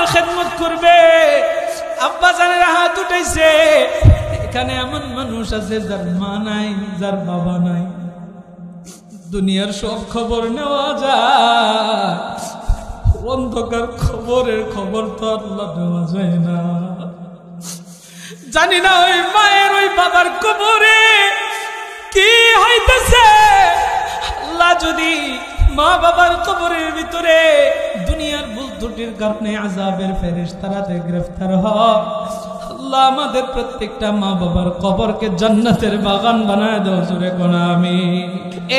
আমার খেদমত করবে। আব্বা জানেরা হাত উঠাইছে। এখানে এমন মানুষ আছে যার মা নাই, যার বাবা নাই। দুনিয়ার সব খবর নেওয়া যায়, অন্ধকার খবরের খবর তো আল্লাহ নেওয়া যায় না। জানি না ওই মায়ের ওই বাবার কবরে কি হইতেছে। আল্লাহ যদি মা বাবার কবরের ভিতরে দুনিয়ার ভুল ত্রুটির কারণে আযাবের ফেরেশতারাতে গ্রেফতার হয়, আল্লাহ আমাদের প্রত্যেকটা মা বাবার কবরকে জান্নাতের বাগান বানায় দাও, জোরে কোন আমিন।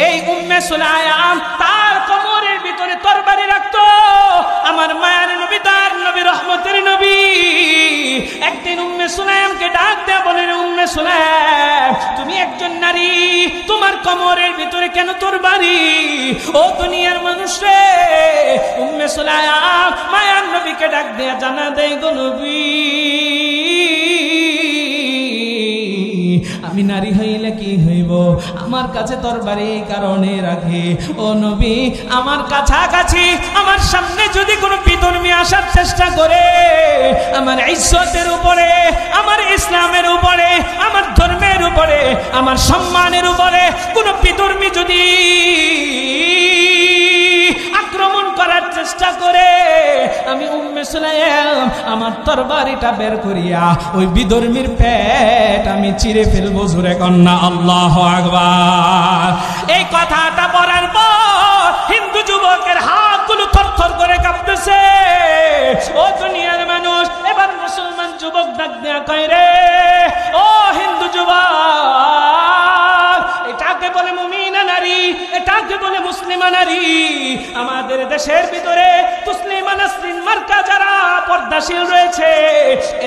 এই উম্মে সুলাইম তার কবরের ভিতরে তরবারি রাখতো। আমার মায়ের নবী, তার নবী, রহমতের নবী, একদিন উম্মে সুলাইমকে ডাক দেয়া বলেন, উম্মে সুলাইম তুমি একজন নারী, তোমার কবরের ভিতরে কেন তরবারি? ও দুনিয়ার মানুষ রে, উম্মে সুলাইম মায়ের নবীকে ডাক দেয়া জানা দেয়, গো নবী আমি নারী হইলে কি হইব, আমার কাছে তরবারি এই কারণে রাখে। ও নবী আমার কাছাকাছি, আমার সামনে যদি কোনো বিধর্মী আসার চেষ্টা করে, আমার ইজ্জতের উপরে, আমার ইসলামের উপরে, আমার ধর্মের উপরে, আমার সম্মানের উপরে কোনো বিধর্মী যদি আক্রমণ করার চেষ্টা করে, আমি উম্মে সুলাইম আমার তরবারিটা বের করিয়া ওই বিধর্মীর পেট আমি চিরে ফেলবো, জোরে কন্যা আল্লাহু আকবার। এই কথাটা বলার পর হিন্দু যুবকের হাতগুলো থরথর করে কাঁপতেছে। ও দুনিয়ার মানুষ, এবার মুসলমান যুবক ডাক দেয়া কয়, রে ও হিন্দু যুবক, এটাকে বলে মুমিনা নারী, এটাকে বলে মুসলিমা নারী। আমাদের দেশের ভিতরে মুসলিমা নাসরিন মার্কা যারা পর্দাশীল রয়েছে,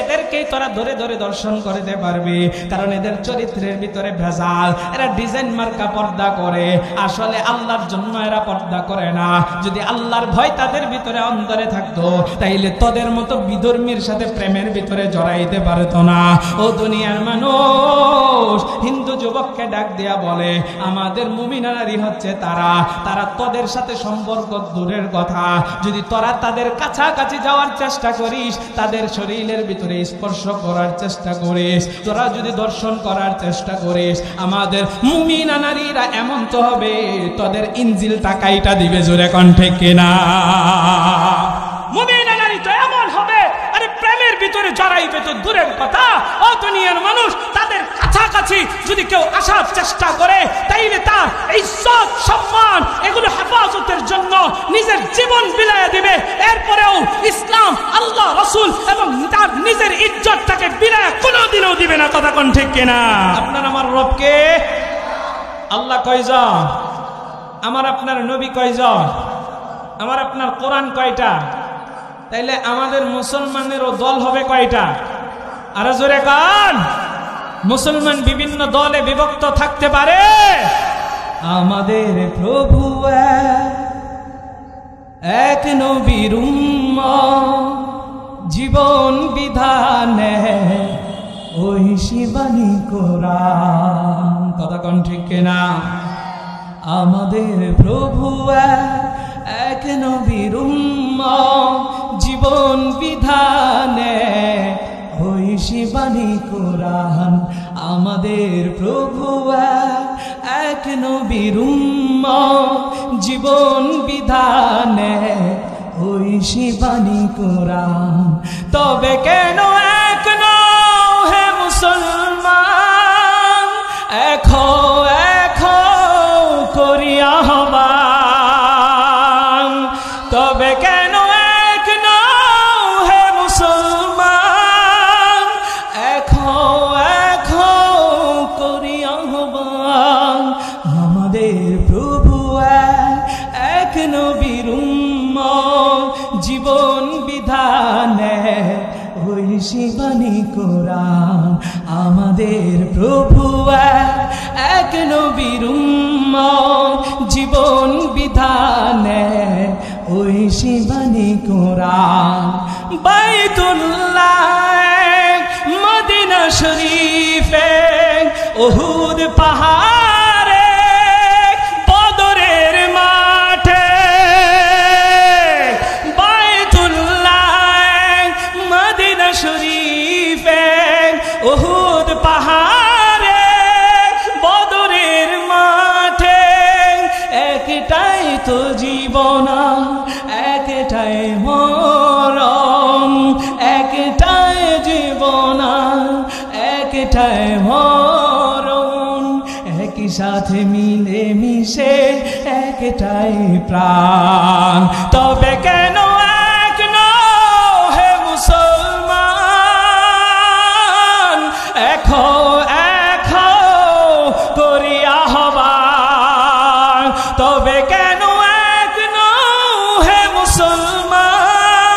এদেরকে তোরা ধরে ধরে দর্শন করতে পারবি, কারণ এদের চরিত্রের ভিতরে ভেজাল। এরা ডিজাইন মার্কা পর্দা করে, আসলে আল্লাহর জন্য এরা পর্দা করে না। যদি আল্লাহর ভয় তাদের ভিতরে অন্তরে থাকতো, তাইলে তোদের মতো বিধর্মীর সাথে প্রেমের ভিতরে জড়াইতে পারতো না। ও দুনিয়ার মানুষ, হিন্দু যুবককে ডাক দেয়া বলে, আমাদের মুমিনা নারী হচ্ছে তারা, তারা তোদের সাথে সম্পর্ক দূরের কথা, যদি তোরা তাদের কাছাকাছি যাওয়ার চেষ্টা করিস, তাদের শরীরের ভিতরে স্পর্শ করার চেষ্টা করিস, তোরা যদি দর্শন করার চেষ্টা করিস, আমাদের মুমিনা নারীরা এমন তো হবে তোদের ইনজিল টাকাইটা দিবে, জোরে কণ্ঠে কিনা। মুমিনা নারী তো এমন হবে, আরে প্রেমের ভিতরে জড়াইবে তো দূরের কথা। ও দুনিয়ার মানুষ, তাদের কাছাকাছি যদি কেউ আসার চেষ্টা করে, তাইলে তার ইজ্জত সম্মান এগুলো হেফাজতের জন্য নিজের জীবন বিলায় দিবে। এরপরেও ইসলাম, আল্লাহ, রাসূল এবং তার নিজের ইজ্জতটাকে বিলায় কোনোদিনও দিবে না, কথা কোন ঠিক কিনা। আপনার আমার রবকে আল্লাহ কয়জন? আমার আপনার নবী কয়জন? আমার আপনার কোরআন কয়টা? তাইলে আমাদের মুসলমানেরও দল হবে কয়টা? আরো জোরে কান। মুসলমান বিভিন্ন দলে বিভক্ত থাকতে পারে, আমাদের প্রভু এক নবীর উম্মত, জীবন বিধানে ওই শিবানী কোরআন, কথা কোন ঠিক কিনা। আমাদের প্রভু এক নবীর উম্মত, জীবন বিধানে ওই শিবানী কোরআন। আমাদের প্রভু এক নবীর উম্মত, জীবন বিধানে ওই শিবানী কোরআন। তবে কেন এক নও হে মুসলমান, এখো এখো করিয়া আহ্বান। তবে কেন এক নও হে মুসলমান, এখো এখো করিয়া আহ্বান। আমাদের প্রভু এক নবীর উম্মত, জীবন বিধানে ওই শিবানী কোরআন। আমাদের প্রভু এক নবীর উম্মত, জীবন বিধানে ওই শিবানী কোরআন। বাইতুল্লাহ, মদিনা শরীফে, উহুদ পাহাড়ে, বদরের মাঠে। বাইতুল্লাহ, তো জীবন একটাই মরণ, একটাই জীবন একটাই মরণ, একই সাথে মিলে মিশে একটাই প্রাণ। তবে কেন এক নও হে মুসলমান, এখো এখো করি আহ্বান। তবে কেন এক নও হে মুসলমান,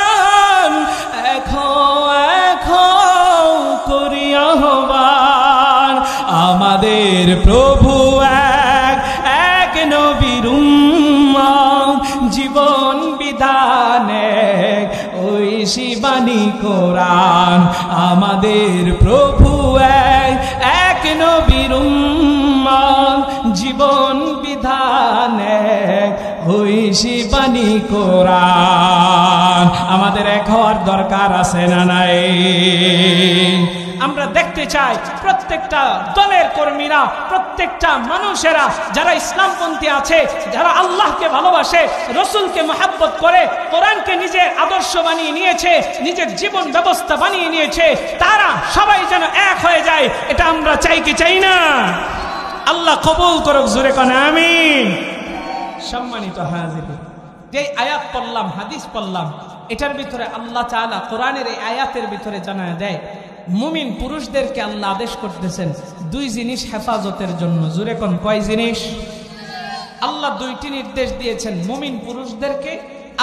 এখো এখো করি আহ্বান। আমাদের প্রভু এক, এক নবীর উম্মত, জীবন বিধানে ওই শিবানী কোরআন। আমাদের প্রভু এক, এক নবীর উম্মত, জীবন বিধানে ওই শিবানী কোরআন। আমাদের এক হওয়ার দরকার আছে না নাই? আমরা দেখতে চাই প্রত্যেকটা দলের কর্মীরা, প্রত্যেকটা মানুষেরা যারা ইসলামপন্থী আছে, যারা আল্লাহকে ভালোবাসে, রসুলকে মহব্বত করে, কোরআনকে নিজের আদর্শ বানিয়ে নিয়েছে, নিজের জীবন ব্যবস্থা বানিয়ে নিয়েছে, তারা সবাই যেন এক হয়ে যায়। এটা আমরা চাই কি চাই না? আল্লাহ কবুল করুক, জোরে কোন আমিন। সম্মানিত হাজির, যে আয়াত পড়লাম, হাদিস পড়লাম, এটার ভিতরে আল্লাহ তাআলা কোরআনের এই আয়াতের ভিতরে জানায় দেয় মুমিন পুরুষদেরকে আল্লাহ আদেশ করতেছেন দুই জিনিস হেফাজতের জন্য। জোরে কোন কয় জিনিস? আল্লাহ দুইটি নির্দেশ দিয়েছেন মুমিন পুরুষদেরকে।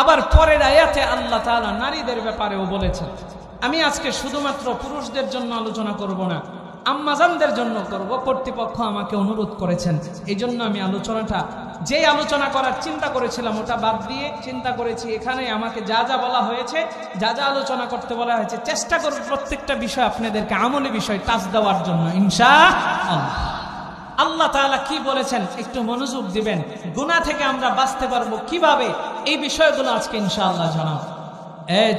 আবার পরের আয়াতে আল্লাহ তাআলা নারীদের ব্যাপারেও বলেছেন। আমি আজকে শুধুমাত্র পুরুষদের জন্য আলোচনা করব না, আম্মাজানদের জন্য করব। কর্তৃপক্ষ আমাকে অনুরোধ করেছেন, এই জন্য আমি আলোচনাটা, যে আলোচনা করার চিন্তা করেছিলাম ওটা বাদ দিয়ে চিন্তা করেছি এখানে আমাকে যা যা বলা হয়েছে, যা যা আলোচনা করতে বলা হয়েছে, চেষ্টা করব প্রত্যেকটা বিষয় আপনাদেরকে আমলি বিষয় টাচ দেওয়ার জন্য ইনশাআল্লাহ। আল্লাহ তাআলা কি বলেছেন একটু মনোযোগ দিবেন। গুনাহ থেকে আমরা বাঁচতে পারবো কিভাবে, এই বিষয়গুলো আজকে ইনশাআল্লাহ জানাবো।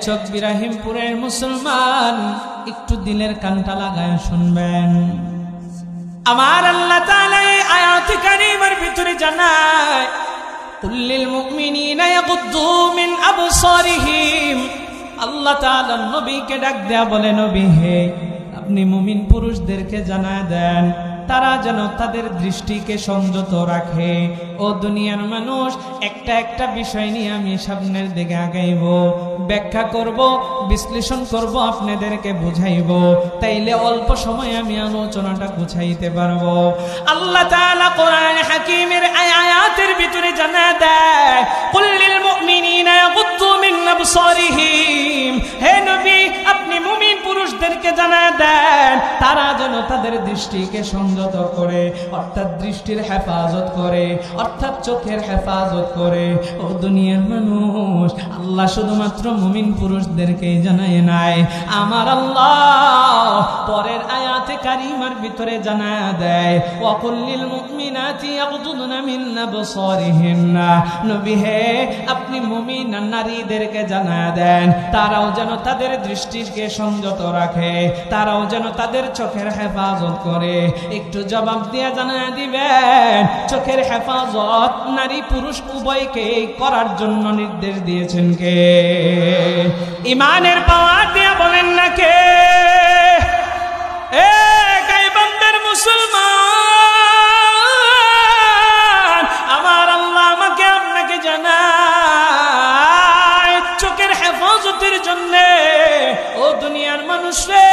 চক বিরাহিমপুরের মুসলমান, একটু দিলের কানটা লাগায় শুনবেন। আমার আল্লাহ তাআলা এই আয়াত কারীমার ভিতরে জানায়, কুল্লিল মুমিনিনা ইয়াগুদ্দু মিন আবসারিহিম। আল্লাহ তাআলা নবীকে ডাক দেয়া বলে, নবী হে, আপনি মুমিন পুরুষদেরকে জানায় দেন তারা যেন তাদের দৃষ্টিকে সংযত রাখে। ও দুনিয়ার মানুষ, একটা একটা বিষয় নিয়ে আমি সামনের দিকে আগাইব, ব্যাখ্যা করব, বিশ্লেষণ করব, আপনাদেরকে বুঝাইব, তাইলে অল্প সময় আমি আলোচনাটা গুছাইতে পারবো। আল্লাহ তাআলা কোরআন হাকীমের আয়াতের ভিতরে জানা দেয়, কুল্লিল মুমিনিনা ইয়াগুদ্দু মিন আবসারিহিম। হে নবী, আপনি মুমিন পুরুষদেরকে জানা দেন তারা যেন তাদের দৃষ্টিকে সংযত করে, অর্থাৎ দৃষ্টির হেফাজত করে, অর্থাৎ চোখের হেফাজত করে। ও দুনিয়ার মানুষ, আল্লাহ শুধুমাত্র মুমিন পুরুষদেরকেই জানায় নাই, আমার আল্লাহ পরের আয়াতে কারিমার ভিতরে জানায় দেয়, ওয়া কুল্লিল মুমিনাতি ইয়াগুদুনা মিন আবসারিহিন্না। নবী হে, আপনি মুমিন নারীদেরকে জানায় দেন তারাও যেন তাদের দৃষ্টিকে সংযত রাখে, তারাও যেন তাদের চোখের হেফাজত করে। একটু জবাব দিয়ে জানায় দিবেন, চোখের হেফাজত নারী পুরুষ উভয়কে করার জন্য নির্দেশ দিয়েছেন কে? ইমানের পাওয়ার দিয়া বলেন না কে? এ গায়বান্দার মুসলমান, আমার আল্লাহ আমাকে আপনাকে জানায় চোখের হেফাজতের জন্য। ও দুনিয়ার মানুষ রে,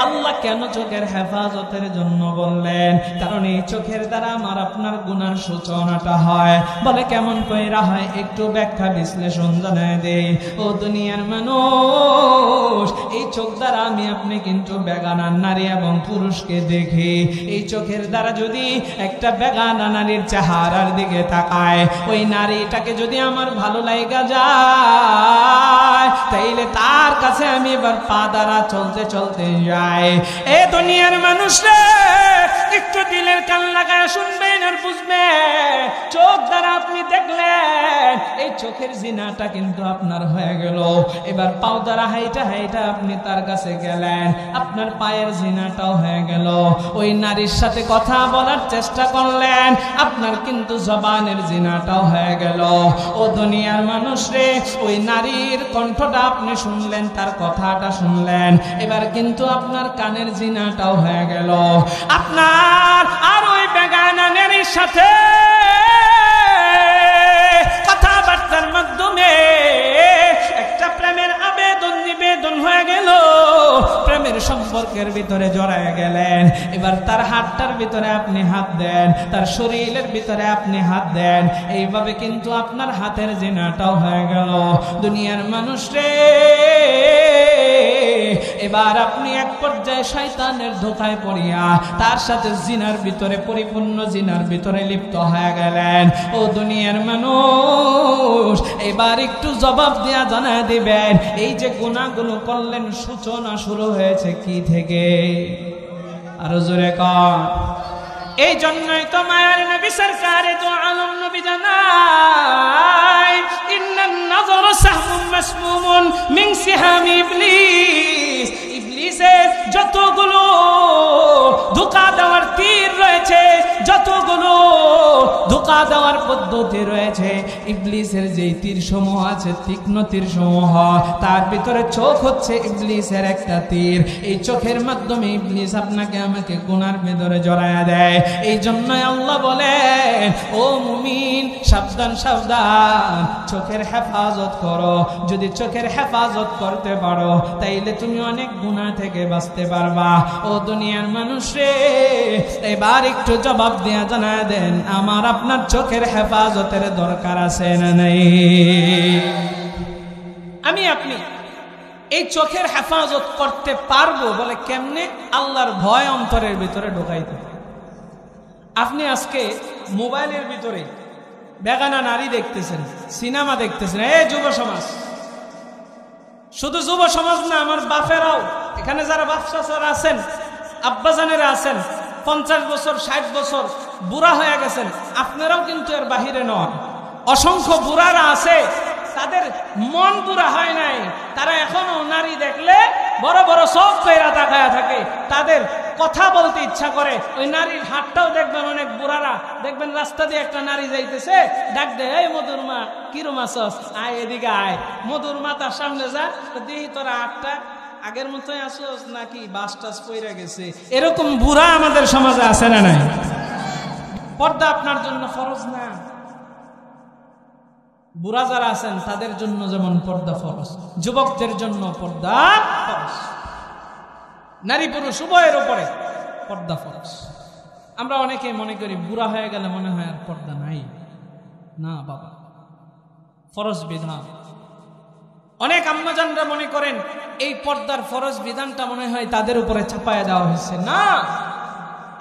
আল্লাহ কেন চোখের হেফাজতের জন্য বললেন? কারণ এই চোখের দ্বারা আমার আপনার গুনার সূচনাটা হয়। বলে কেমন কইরা হয়? একটু ব্যাখ্যা বিশ্লেষণ জানায় দেই। ও দুনিয়ার মানুষ, এই চোখ দ্বারা আমি আপনি কিন্তু বেগানা নারী এবং পুরুষকে দেখি। এই চোখের দ্বারা যদি একটা বেগানা নারীর চেহারার দিকে তাকায়, ওই নারীটাকে যদি আমার ভালো লাগা যায়, তাইলে তার কাছে আমি এবার পা দ্বারা চলতে চলতে যাই। এ দুনিয়ার মানুষরা একটু দিলের কান লাগায় শুনবেন আর বুঝবেন। চোখ দ্বারা আপনি দেখলেন, এই চোখের জিনাটা কিন্তু আপনার হয়ে গেল। এবার পাও দ্বারা হাইটা হাইটা আপনি তার কাছে গেলেন, আপনার পায়ের জিনাটাও হয়ে গেল। ওই নারীর সাথে কথা বলার চেষ্টা করলেন, আপনার কিন্তু জবানের জিনাটাও হয়ে গেল। ও দুনিয়ার মানুষ রে, ওই নারীর কণ্ঠটা আপনি শুনলেন, তার কথাটা শুনলেন, এবার কিন্তু আপনার কানের জিনাটাও হয়ে গেল। আপনার আর ওই বেগানা নারীর সাথে কথাবার্তার মাধ্যমে একটা প্রেমের আবেদন নিবেদন হয়ে গেল। প্রেমের সম্পর্কের ভিতরে জড়ায় গেলেন। এবার তার হাতটার ভিতরে আপনি হাত দেন, তার শরীরের ভিতরে আপনি হাত দেন, এইভাবে কিন্তু আপনার হাতের জিনাটাও হয়ে গেল। দুনিয়ার মানুষ রে, এবার আপনি এক পর্যায়ে শয়তানের ধোঁকায় পড়িয়া তার সাথে জিনার ভিতরে, পরিপূর্ণ জিনার ভিতরে লিপ্ত হয়ে গেলেন। ও দুনিয়ার মানুষ, এবার একটু জবাব দেয়া জানা দিবেন, এই যে গুনাহগুলো করলেন সূচনা শুরু হয়েছে কি থেকে? আরো জোরে কর। এই জন্যই তো মায়ার নবী সরকারে তো আলম নবী জানায়, ইন্নান নাযর সাহমুন মাসমুমুন মিন সিহামি ইবলিস। ইবলিসের যতগুলো ধোঁকা দেওয়ার তীর রয়েছে, যতগুলো ধোঁকা দেওয়ার পদ্ধতি রয়েছে, ইবলিসের যেই তীর সমূহ আছে, তীক্ষ্ণ তীর সমূহ, তার ভিতরে চোখ হচ্ছে ইবলিসের একটা তীর। এই চোখের মাধ্যমে ইবলিস আপনাকে আমাকে গুনার ভিতরে জড়ায়া দেয়। এই জন্যই আল্লাহ বলেন, ও মুমিন, সাবধান সাবধান, চোখের হেফাজত করো। যদি চোখের হেফাজত করতে পারো, তাইলে তুমি অনেক গুনাহ থেকে বাঁচতে পারবা। ও দুনিয়ার মানুষ রে, এবার একটু জবাব দিয়া জানা দেন, আমার আপনার চোখের হেফাজতের দরকার আছে না নাই? আমি আপনি এই চোখের হেফাজত করতে পারবো বলে কেমনে? আল্লাহর ভয় অন্তরের ভিতরে ঢোকাইতে। আপনি আজকে মোবাইলের ভিতরে বেগানা নারী দেখতেছেন, সিনেমা দেখতেছেন। এই যুব সমাজ, শুধু যুব সমাজ না, আমার বাপেরাও, এখানে যারা বাপসারা আছেন, আব্বাজানেরা আছেন, 50 বছর 60 বছর বুড়া হয়ে গেছেন, আপনারাও কিন্তু এর বাহিরে নয়। অসংখ্য বুড়ারা আছে, তাদের মন বুড়া হয় নাই, তারা এখনো নারী দেখলে বড় বড় চোখ কইরা তাকায়া থাকে, তাদের কথা বলতে ইচ্ছা করে। ওই নারীর হাতটাও দেখবেন, অনেক বুড়ারা দেখবেন রাস্তা দিয়ে একটা নারী যাইতেছে, ডাক দেয়, এই মধুর মা, কিরম আছস, আয় এদিকে আয়। মধুর মা তার সামনে যা, দেখি তোরা হাতটা আগের মতোই আসোস নাকি বাস টাস পইরা গেছে। এরকম বুড়া আমাদের সমাজে আছে না নাই? পর্দা আপনার জন্য ফরজ না? বুড়া যারা আছেন তাদের জন্য যেমন পর্দা ফরজ, যুবকদের জন্য পর্দা ফরজ, নারী পুরুষ উভয়ের উপরে পর্দা ফরজ। আমরা অনেকে মনে করি বুড়া হয়ে গেলে মনে হয় আর পর্দা নাই। না বাবা, ফরজ বিধান। অনেক আম্মাজানরা মনে করেন এই পর্দার ফরজ বিধানটা মনে হয় তাদের উপরে চাপায়া দেওয়া হয়েছে। না,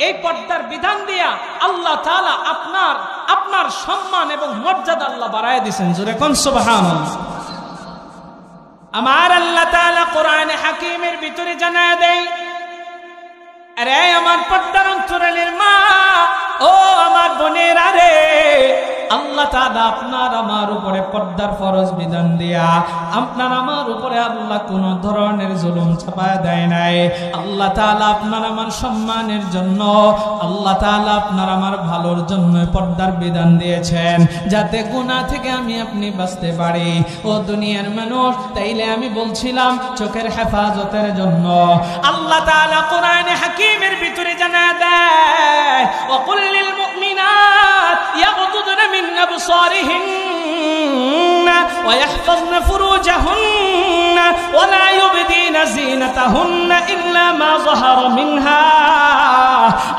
এই পর্দার বিধান দিয়া আল্লাহ তাআলা আপনার সম্মান এবং মর্যাদা আল্লাহ বাড়ায় দিয়েছেন। জোরে কোন সুবহানাল্লাহ। আমার আল্লাহ তাআলা কোরআনে হাকিমের ভিতরে জানায় দেয়, আরে আমার পর্দার অন্তরালের মা, ও আমার বোনের, আরে আল্লাহ তাআলা আপনার আমার উপরে পর্দার ফরজ বিধান দিয়া আপনার আমার উপরে আল্লাহ কোন ধরনের জুলুম চাপায় দেয় নাই। আল্লাহ তাআলা আপনার আমার সম্মানের জন্য, আল্লাহ তাআলা আপনার আমার ভালোর জন্য পর্দার বিধান দিয়েছেন, যাতে গুনাহ থেকে আমি আপনি বাঁচতে পারি। ও দুনিয়ার মানুষ, তাইলে আমি বলছিলাম চোখের হেফাজতের জন্য আল্লাহ তাআলা কোরআনে হাকিমের ভিতরে জানায় দেয়, ওয়া কুল লিল মুমিনাত ইয়াগুদুনা মিন আবসারিহিন্না ওয়া ইয়াহফাযনা ফুরুজাহুন্না ওয়া লা ইউবদিনা যিনাতাহুন্না ইল্লা মা যাহারা মিনহা।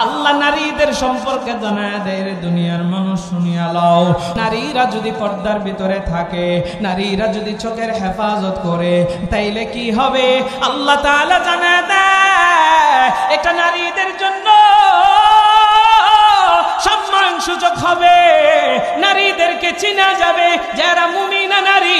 আল্লাহ নারীদের সম্পর্কে জানায় দেয়, রে দুনিয়ার মানুষ শুনিয়া লও, নারীরা যদি পর্দার ভিতরে থাকে, নারীরা যদি চোখের হেফাজত করে, তাইলে কি হবে? আল্লাহ তাআলা জানায় দেয়, এটা নারীদের জন্য সম্মান সুযোগ হবে। নারীদের এদেরকে চিনা যাবে যারা মুমিনা নারী।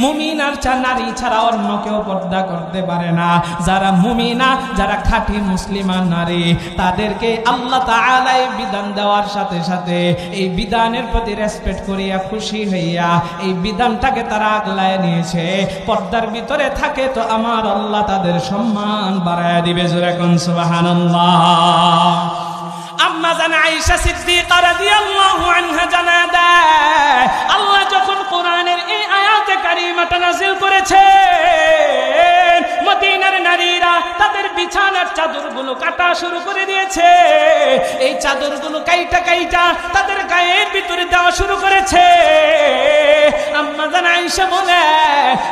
মুমিনার নারী ছাড়া অন্য কেউ পর্দা করতে পারে না। যারা মুমিনা, যারা খাঁটি মুসলিমান নারী, তাদেরকে আল্লাহ তাআলা এই বিধান দেওয়ার সাথে সাথে এই বিধানের প্রতি রেসপেক্ট করিয়া, খুশি হইয়া এই বিধানটাকে তারা আগলায় নিয়েছে। পর্দার ভিতরে থাকে তো আমার আল্লাহ তাদের সম্মান বাড়ায়া দিবে। জোরে কোন সুবহানাল্লাহ। আম্মা জান আয়েশা সিদ্দিকা রাদিয়াল্লাহু আনহা জানায় দেয়, আল্লাহ যখন কোরআনের এই আয়াতে কারিমাটা নাযিল করেছে, মদিনার নারীরা তাদের বিছানার চাদরগুলো কাটা শুরু করে দিয়েছে। এই চাদরগুলো কাইটা কাইটা তাদের গায়ের ভিতরে দেওয়া শুরু করেছে। আম্মা জান আয়েশা বলে,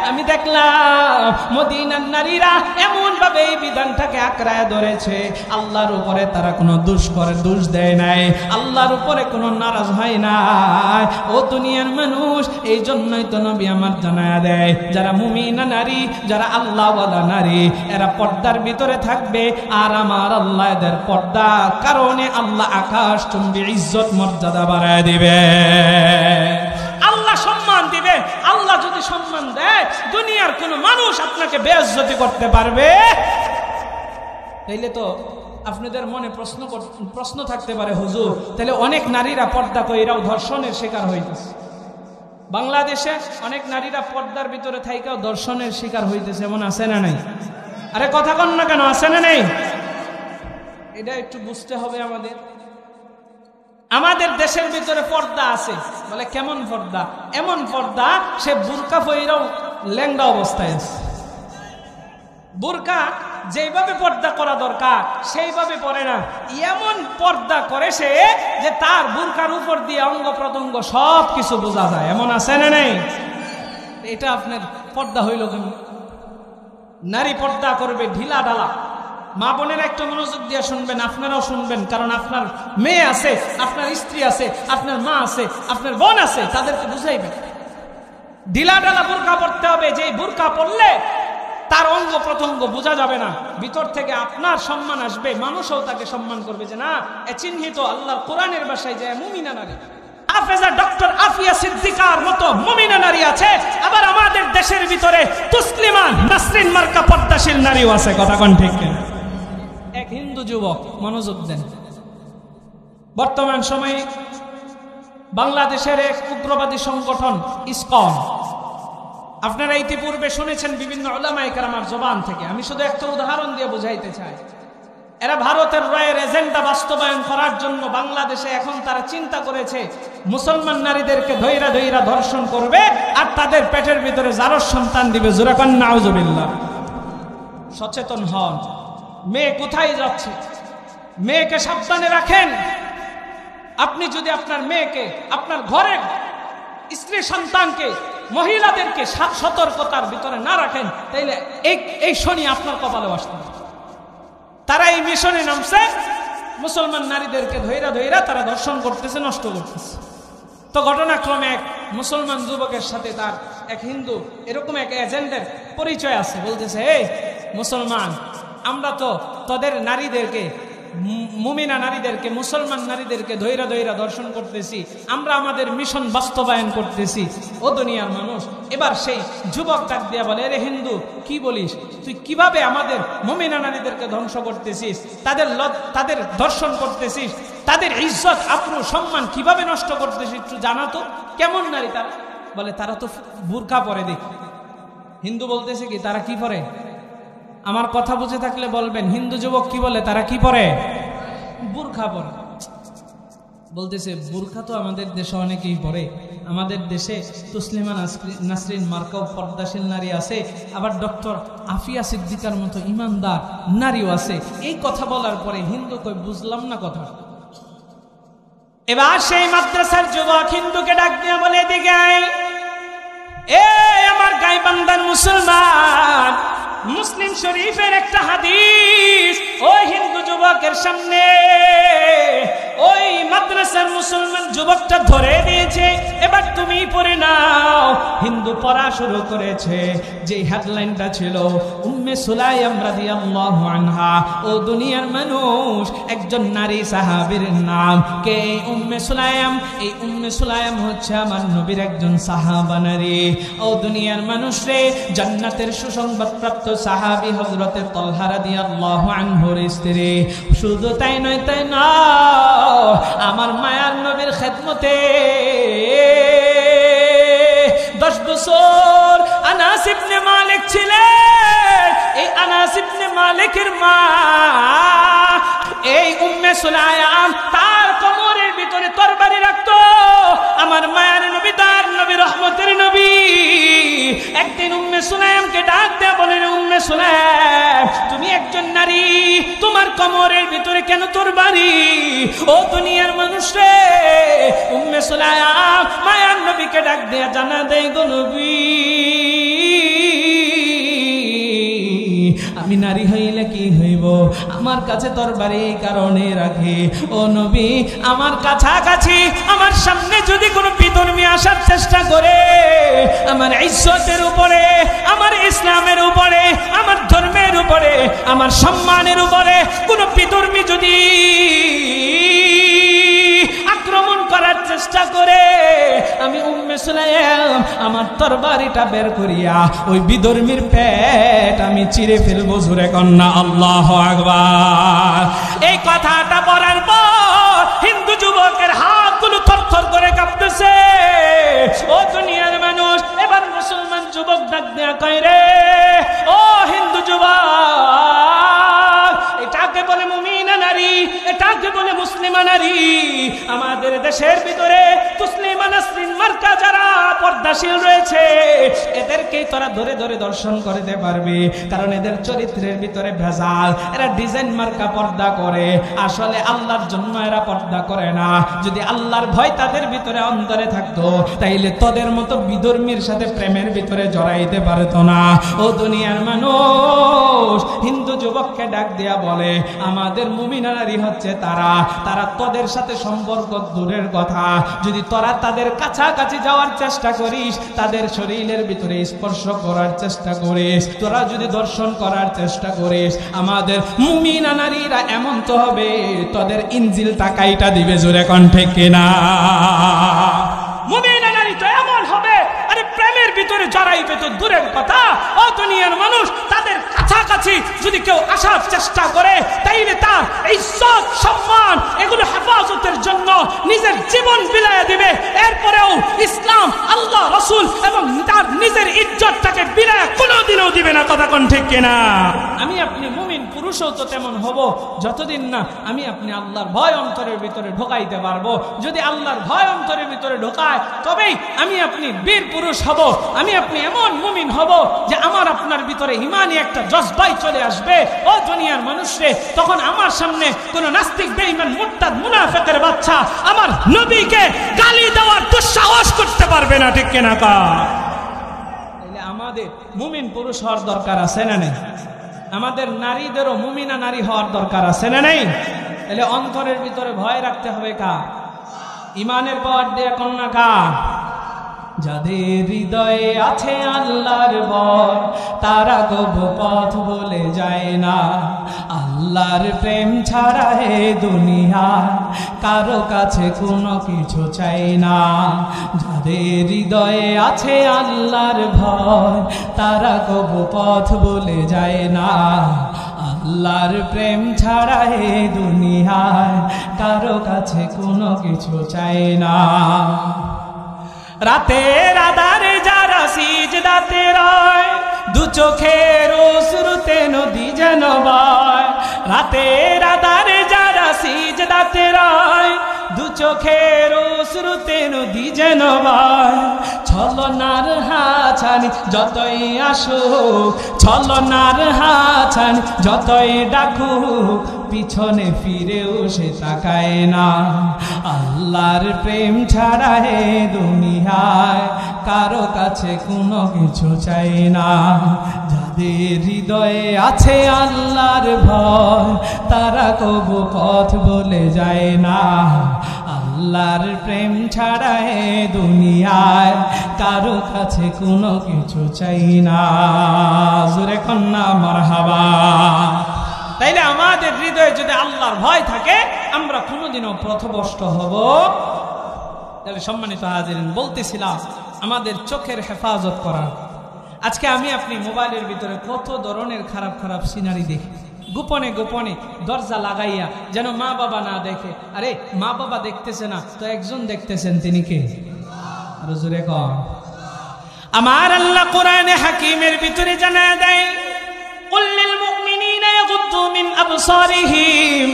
আমি দেখলাম মদিনার নারীরা এমন ভাবে এই বিধানটাকে আঁকড়ায় ধরেছে, আল্লাহর উপরে তারা কোনো দোষ দেয় নাই, আল্লাহর উপরে কোনো নারাজ হয় নাই। ও দুনিয়ার মানুষ, এই জন্যই তো নবী আমার জানায়া দেয়, যারা মুমিনা নারী, যারা আল্লাহওয়ালা নারী, এরা পর্দার ভিতরে থাকবে। আর আমার আল্লাহ এদের পর্দার কারণে আল্লাহ আকাশ চুম্বি ইজ্জত মর্যাদা বাড়ায় দিবে, আল্লাহ সম্মান দিবে। আল্লাহ যদি সম্মান দেয়, দুনিয়ার কোনো মানুষ আপনাকে বেইজ্জতি করতে পারবে? তাইলে তো আপনাদের মনে প্রশ্ন থাকতে পারে, হুজুর তাহলে অনেক নারীরা পর্দা কইরাও ধর্ষণের শিকার হইতেছে। বাংলাদেশে অনেক নারীরা পর্দার ভিতরে থাইকাও ধর্ষণের শিকার হইতেছে, এমন আছে না নাই? আরে কথা কন না কেন, আছে না নাই? এটা একটু বুঝতে হবে আমাদের। আমাদের দেশের ভিতরে পর্দা আছে, বলে কেমন পর্দা? এমন পর্দা, সে বুরকা পইরাও ল্যাংড়া অবস্থায় আছে। বুরকা যেভাবে পর্দা করা দরকার সেইভাবে পরে না, এমন পর্দা করে সে যে তার বুরকার উপর দিয়ে অঙ্গ প্রত্যঙ্গ সব কিছু বোঝা যায়। এমন আছে না নাই? এটা আপনার পর্দা হইল কেন? নারী পর্দা করবে ঢিলা ঢালা। মা বোনের একটু মনোযোগ দিয়ে শুনবেন, আপনারাও শুনবেন, কারণ আপনার মেয়ে আছে, আপনার স্ত্রী আছে, আপনার মা আছে, আপনার বোন আছে, তাদেরকে বুঝাইবেন। ঢিলা ঢালা বুরকা পড়তে হবে, যে বুরকা পড়লে তার অঙ্গ প্রত্যঙ্গ বোঝা যাবে না, ভিতর থেকে আপনার সম্মান আসবে, মানুষও তাকে সম্মান করবে যে না, এ চিহ্নিত আল্লাহর কোরআনের ভাষায় যে মুমিনা নারী। হাফেজা ডক্টর আফিয়া সিদ্দিকার মতো মুমিনা নারী আছে, আবার আমাদের দেশের ভিতরে তুসলিমা নাসরিন মার্কা পর্দাশীল নারীও আছে। কথা কোন ঠিক কিনা? এক হিন্দু যুবক, মনোযোগ দেন, বর্তমান সময়ে বাংলাদেশের এক উগ্রবাদী সংগঠন ইসকন, আপনারা ইতিপূর্বে শুনেছেন বিভিন্ন উলামায়ে কেরামের জবান থেকে। আমি শুধু একটা উদাহরণ দিয়ে বুঝাইতে চাই। এরা ভারতের রায়ের এজেন্ডা বাস্তবায়ন করার জন্য বাংলাদেশে এখন তারা চিন্তা করেছে মুসলমান নারীদেরকে ধৈরা ধৈরা ধর্ষণ করবে আর তাদের পেটের ভিতরে জারজ সন্তান দিবে। জোরে কোন নাউজুবিল্লাহ। সচেতন হন। মেয়ে কোথায় যাচ্ছে, মেয়েকে সাবধানে রাখেন। আপনি যদি আপনার মেয়েকে, আপনার ঘরের স্ত্রী সন্তানকে, মহিলাদেরকে সতর্কতার ভিতরে না রাখেন, তাইলে এই শনি আপনার কপালে আসতে। তারা এই মিশনে নামছে, মুসলমান নারীদেরকে ধৈরা ধৈরা তারা ধর্ষণ করতেছে, নষ্ট করতেছে। তো ঘটনাক্রমে এক মুসলমান যুবকের সাথে তার এক হিন্দু এরকম এক এজেন্টের পরিচয় আছে। বলতেছে, এই মুসলমান, আমরা তো তোদের নারীদেরকে, মুমিনা নারীদেরকে, মুসলমান নারীদেরকে ধৈরা ধৈরা দর্শন করতেছি, আমরা আমাদের মিশন বাস্তবায়ন করতেছি। ও দুনিয়ার মানুষ, এবার সেই যুবক ডাক দিয়া বলে, রে হিন্দু, কি বলিস তুই? কিভাবে আমাদের মুমিনা নারীদেরকে ধ্বংস করতেছিস, তাদের দর্শন করতেছিস, তাদের ইজ্জত আবরু সম্মান কিভাবে নষ্ট করতেছিস? একটু জানা তো, কেমন নারী তারা? বলে, তারা তো বুরকা পরে। দেখ, হিন্দু বলতেছে কি, তারা কি পরে? আমার কথা বুঝে থাকলে বলবেন, হিন্দু যুবক কি বলে, তারা কি পরে? বুরখা পরে। বলতেছে, বুরখা তো আমাদের দেশে অনেকেই পরে, আমাদের দেশে তুসলিমা নাসরিন মার্কাও পর্দাশীল নারী আছে, আবার ডক্টর আফিয়া সিদ্দিকার মতো ইমানদার নারীও আছে। এই কথা বলার পরে হিন্দু কই, বুঝলাম না কথা। এবার সেই মাদ্রাসার যুবক হিন্দুকে ডাক দিয়ে বলে, এদিকে আয়, এ আমার গাইবান্ধার মুসলমান, মুসলিম শরীফের একটা হাদিস ওই হিন্দু যুবকের সামনে ওই মাদ্রাসার মুসলমান যুবকটা ধরে দিয়ে গেছে, এবার তুমি পড়ে নাও। হিন্দু পড়া শুরু করেছে। যে হেডলাইনটা ছিল উম্মে সুলাইম রাদিয়াল্লাহু আনহা। ও দুনিয়ার মানুষ, একজন নারী সাহাবীর নাম কে উম্মে সুলাইম। এই উম্মে সুলাইম হচ্ছে আমার নবীর একজন সাহাবা নারী। ও দুনিয়ার মানুষ রে, জান্নাতের সুসংবাদ প্রাপ্ত সাহাবী হযরতে তালহা রাদিয়াল্লাহু আনহুর স্ত্রী। শুধু তাই নয়, তাই না, আমার মায়ার নবীর খেদমতে 10 বছর আনাস ইবনে মালিক ছিলেন। এই আনাস ইবনে মালিকের মা এই উম্মে সুলাইম তার কোমরের ভিতরে তরবারি রাখতো। আমার মায়ের নবী, তার নবী, রহমতের নবী, একদিন উম্মে সুলাইমকে ডাক দেয়া বলেন, উম্মে সুলাইম, তুমি একজন নারী, তোমার কোমরের ভিতরে কেন তরবারি? ও দুনিয়ার মানুষ রে, উম্মে সুলাইম মায়ের নবীকে ডাক দেয়া জানা দেয়, গো নবী, আমি নারী হইলে কি হইব? আমার কাছে তরবারি এই কারণে রাখি, ও নবী, আমার কাছাকাছি আমার সামনে যদি কোনো বিধর্মী আসার চেষ্টা করে, আমার ইজ্জতের উপরে, আমার ইসলামের উপরে, আমার ধর্মের উপরে, আমার সম্মানের উপরে কোনো বিধর্মী যদি আক্রমণ করার চেষ্টা করে, আমি উম্মে সুলাইম আমার তরবারিটা বের করিয়া ওই বিধর্মীর পেট আমি চিরে ফেলবো। জোরে কন্যা আল্লাহু আকবার। এই কথাটা বলার পর হিন্দু যুবকের হাতগুলো থরথর করে কাঁপতেছে। ও দুনিয়ার মানুষ, এবার মুসলমান যুবক ডাক দেয়া কয়, রে ও হিন্দু যুবক, এটাকে বলে মুমিনা নারী, এটাকে বলে মুসলিমা নারী। আমাদের দেশের ভিতরে মুসলিমা নাসরিন মার্কা যারা পর্দাশীল রয়েছে, এদেরকেই তোরা ধরে ধরে দর্শন করতে পারবি, কারণ এদের চরিত্রের ভিতরে ভেজাল। এরা ডিজাইন মার্কা পর্দা করে, আসলে আল্লাহর জন্য এরা পর্দা করে না। যদি আল্লাহর ভয় তাদের ভিতরে অন্তরে থাকতো, তাইলে তোদের মতো বিধর্মীর সাথে প্রেমের ভিতরে জড়াইতে পারতো না। ও দুনিয়ার মানুষ, হিন্দু যুবককে ডাক দিয়া বলে, আমাদের মুমিনা নারী হচ্ছে তারা, তারা তোদের সাথে সম্পর্ক দূরের কথা, যদি তোরা তাদের কাছাকাছি যাওয়ার চেষ্টা করিস, তাদের শরীরের ভিতরে স্পর্শ করার চেষ্টা করিস, তোরা যদি দর্শন করার চেষ্টা করিস, আমাদের মুমিনা নারীরা এমন তো হবে তোদের ইনজিল টাকাইটা দিবে। জোরে কণ্ঠে কিনা? মুমিনা নারী তো এমন হবে, আরে প্রেমের ভিতরে জড়াইবে তো দূরের কথা। ও দুনিয়ার মানুষ, তাদের কাছাকাছি যদি কেউ আসার চেষ্টা করে, তাইলে তার ইজ্জত, সম্মান এগুলো হেফাজতের জন্য নিজের জীবন বিলাইয়া দিবে। এরপরেও ইসলাম, আল্লাহ, রাসূল এবং তার নিজের ইজ্জতটাকে বিলাইয়া কোনোদিনও দিবে না। কথা কোন ঠিক কিনা? আমি আপনি মুমিন পুরুষও তো তেমন হব, যতদিন না আমি আপনি আল্লাহর ভয় অন্তরের ভিতরে ঢোকাইতে পারবো। যদি আল্লাহর ভয় অন্তরের ভিতরে ঢোকায়, তবেই আমি আপনি বীর পুরুষ হব। আমি আপনি এমন মুমিন হব যে আমার আপনার ভিতরে ইমানি একটা জজবাই চলে আসবে। ও দুনিয়ার মানুষরে, তখন আমার সামনে কোন নাস্তিক, বেঈমান, মুরতাদ, মুনাফিকের বাচ্চা আমার নবীকে গালি দেওয়ার দুঃসাহস করতে পারবে না। ঠিক কিনা? তাহলে আমাদের মুমিন পুরুষ হওয়ার দরকার আছে না নেই? আমাদের নারীদেরও মুমিনা নারী হওয়ার দরকার আছে না নেই? তাহলে অন্তরের ভিতরে ভয় রাখতে হবে কার? ইমানের পাওয়ার দিয়ে কন্যা কার? যাদের হৃদয়ে আছে আল্লাহর ভয়, তারা গো পথ বলে যায় না। আল্লাহর প্রেম ছাড়া হে দুনিয়া কারো কাছে কোনো কিছু চাই না। যাদের হৃদয়ে আছে আল্লাহর ভয়, তারা গো পথ বলে যায় না। আল্লাহর প্রেম ছাড়া হে দুনিয়ায় কারো কাছে কোনো কিছু চাই না। রাতের আধারে যারা সিজদাতে রয়, দু চোখের অশ্রুতে নদী যেন বয়। রাতের আধারে যারা সিজদাতে রয়, দু চোখের অশ্রুতে নদী যেন বয়। ছলনার হাছানি যতই আসুক, ছলনার হাছানি যতই ডাকুক, পিছনে ফিরেও সে তাকায় না। আল্লাহর প্রেম ছাড়া হে দুনিয়ায় কারো কাছে কোনো কিছু চাই না। যাদের হৃদয়ে আছে আল্লাহর ভয় তারা কবু পথ বলে যায় না। আল্লাহর প্রেম ছাড়া এ দুনিয়ায় কারো কাছে কোনো কিছু চাই না। জোরে কন্যা মারহাবা। তাইলে আমাদের হৃদয়ে যদি আল্লাহর ভয় থাকে আমরা কোনোদিনও পথভ্রষ্ট হব। তাহলে সম্মানিত হাজিরিন, বলতেছিলাম আমাদের চোখের হেফাজত করা। আজকে আমি আপনি মোবাইলের ভিতরে কত ধরনের খারাপ খারাপ সিনারি দেখি, গোপনে গোপনে দরজা লাগাইয়া যেন মা বাবা না দেখে। আরে মা বাবা দেখতেছে না তো একজন দেখতেছেন, তিনি কে? আরো জোরে কর। আমার আল্লাহ কোরআনে হাকিমের ভিতরে জানায় দেয়, কুল লিল মুমিনিনা ইয়াগুদ্দু মিন আবসারিহিম।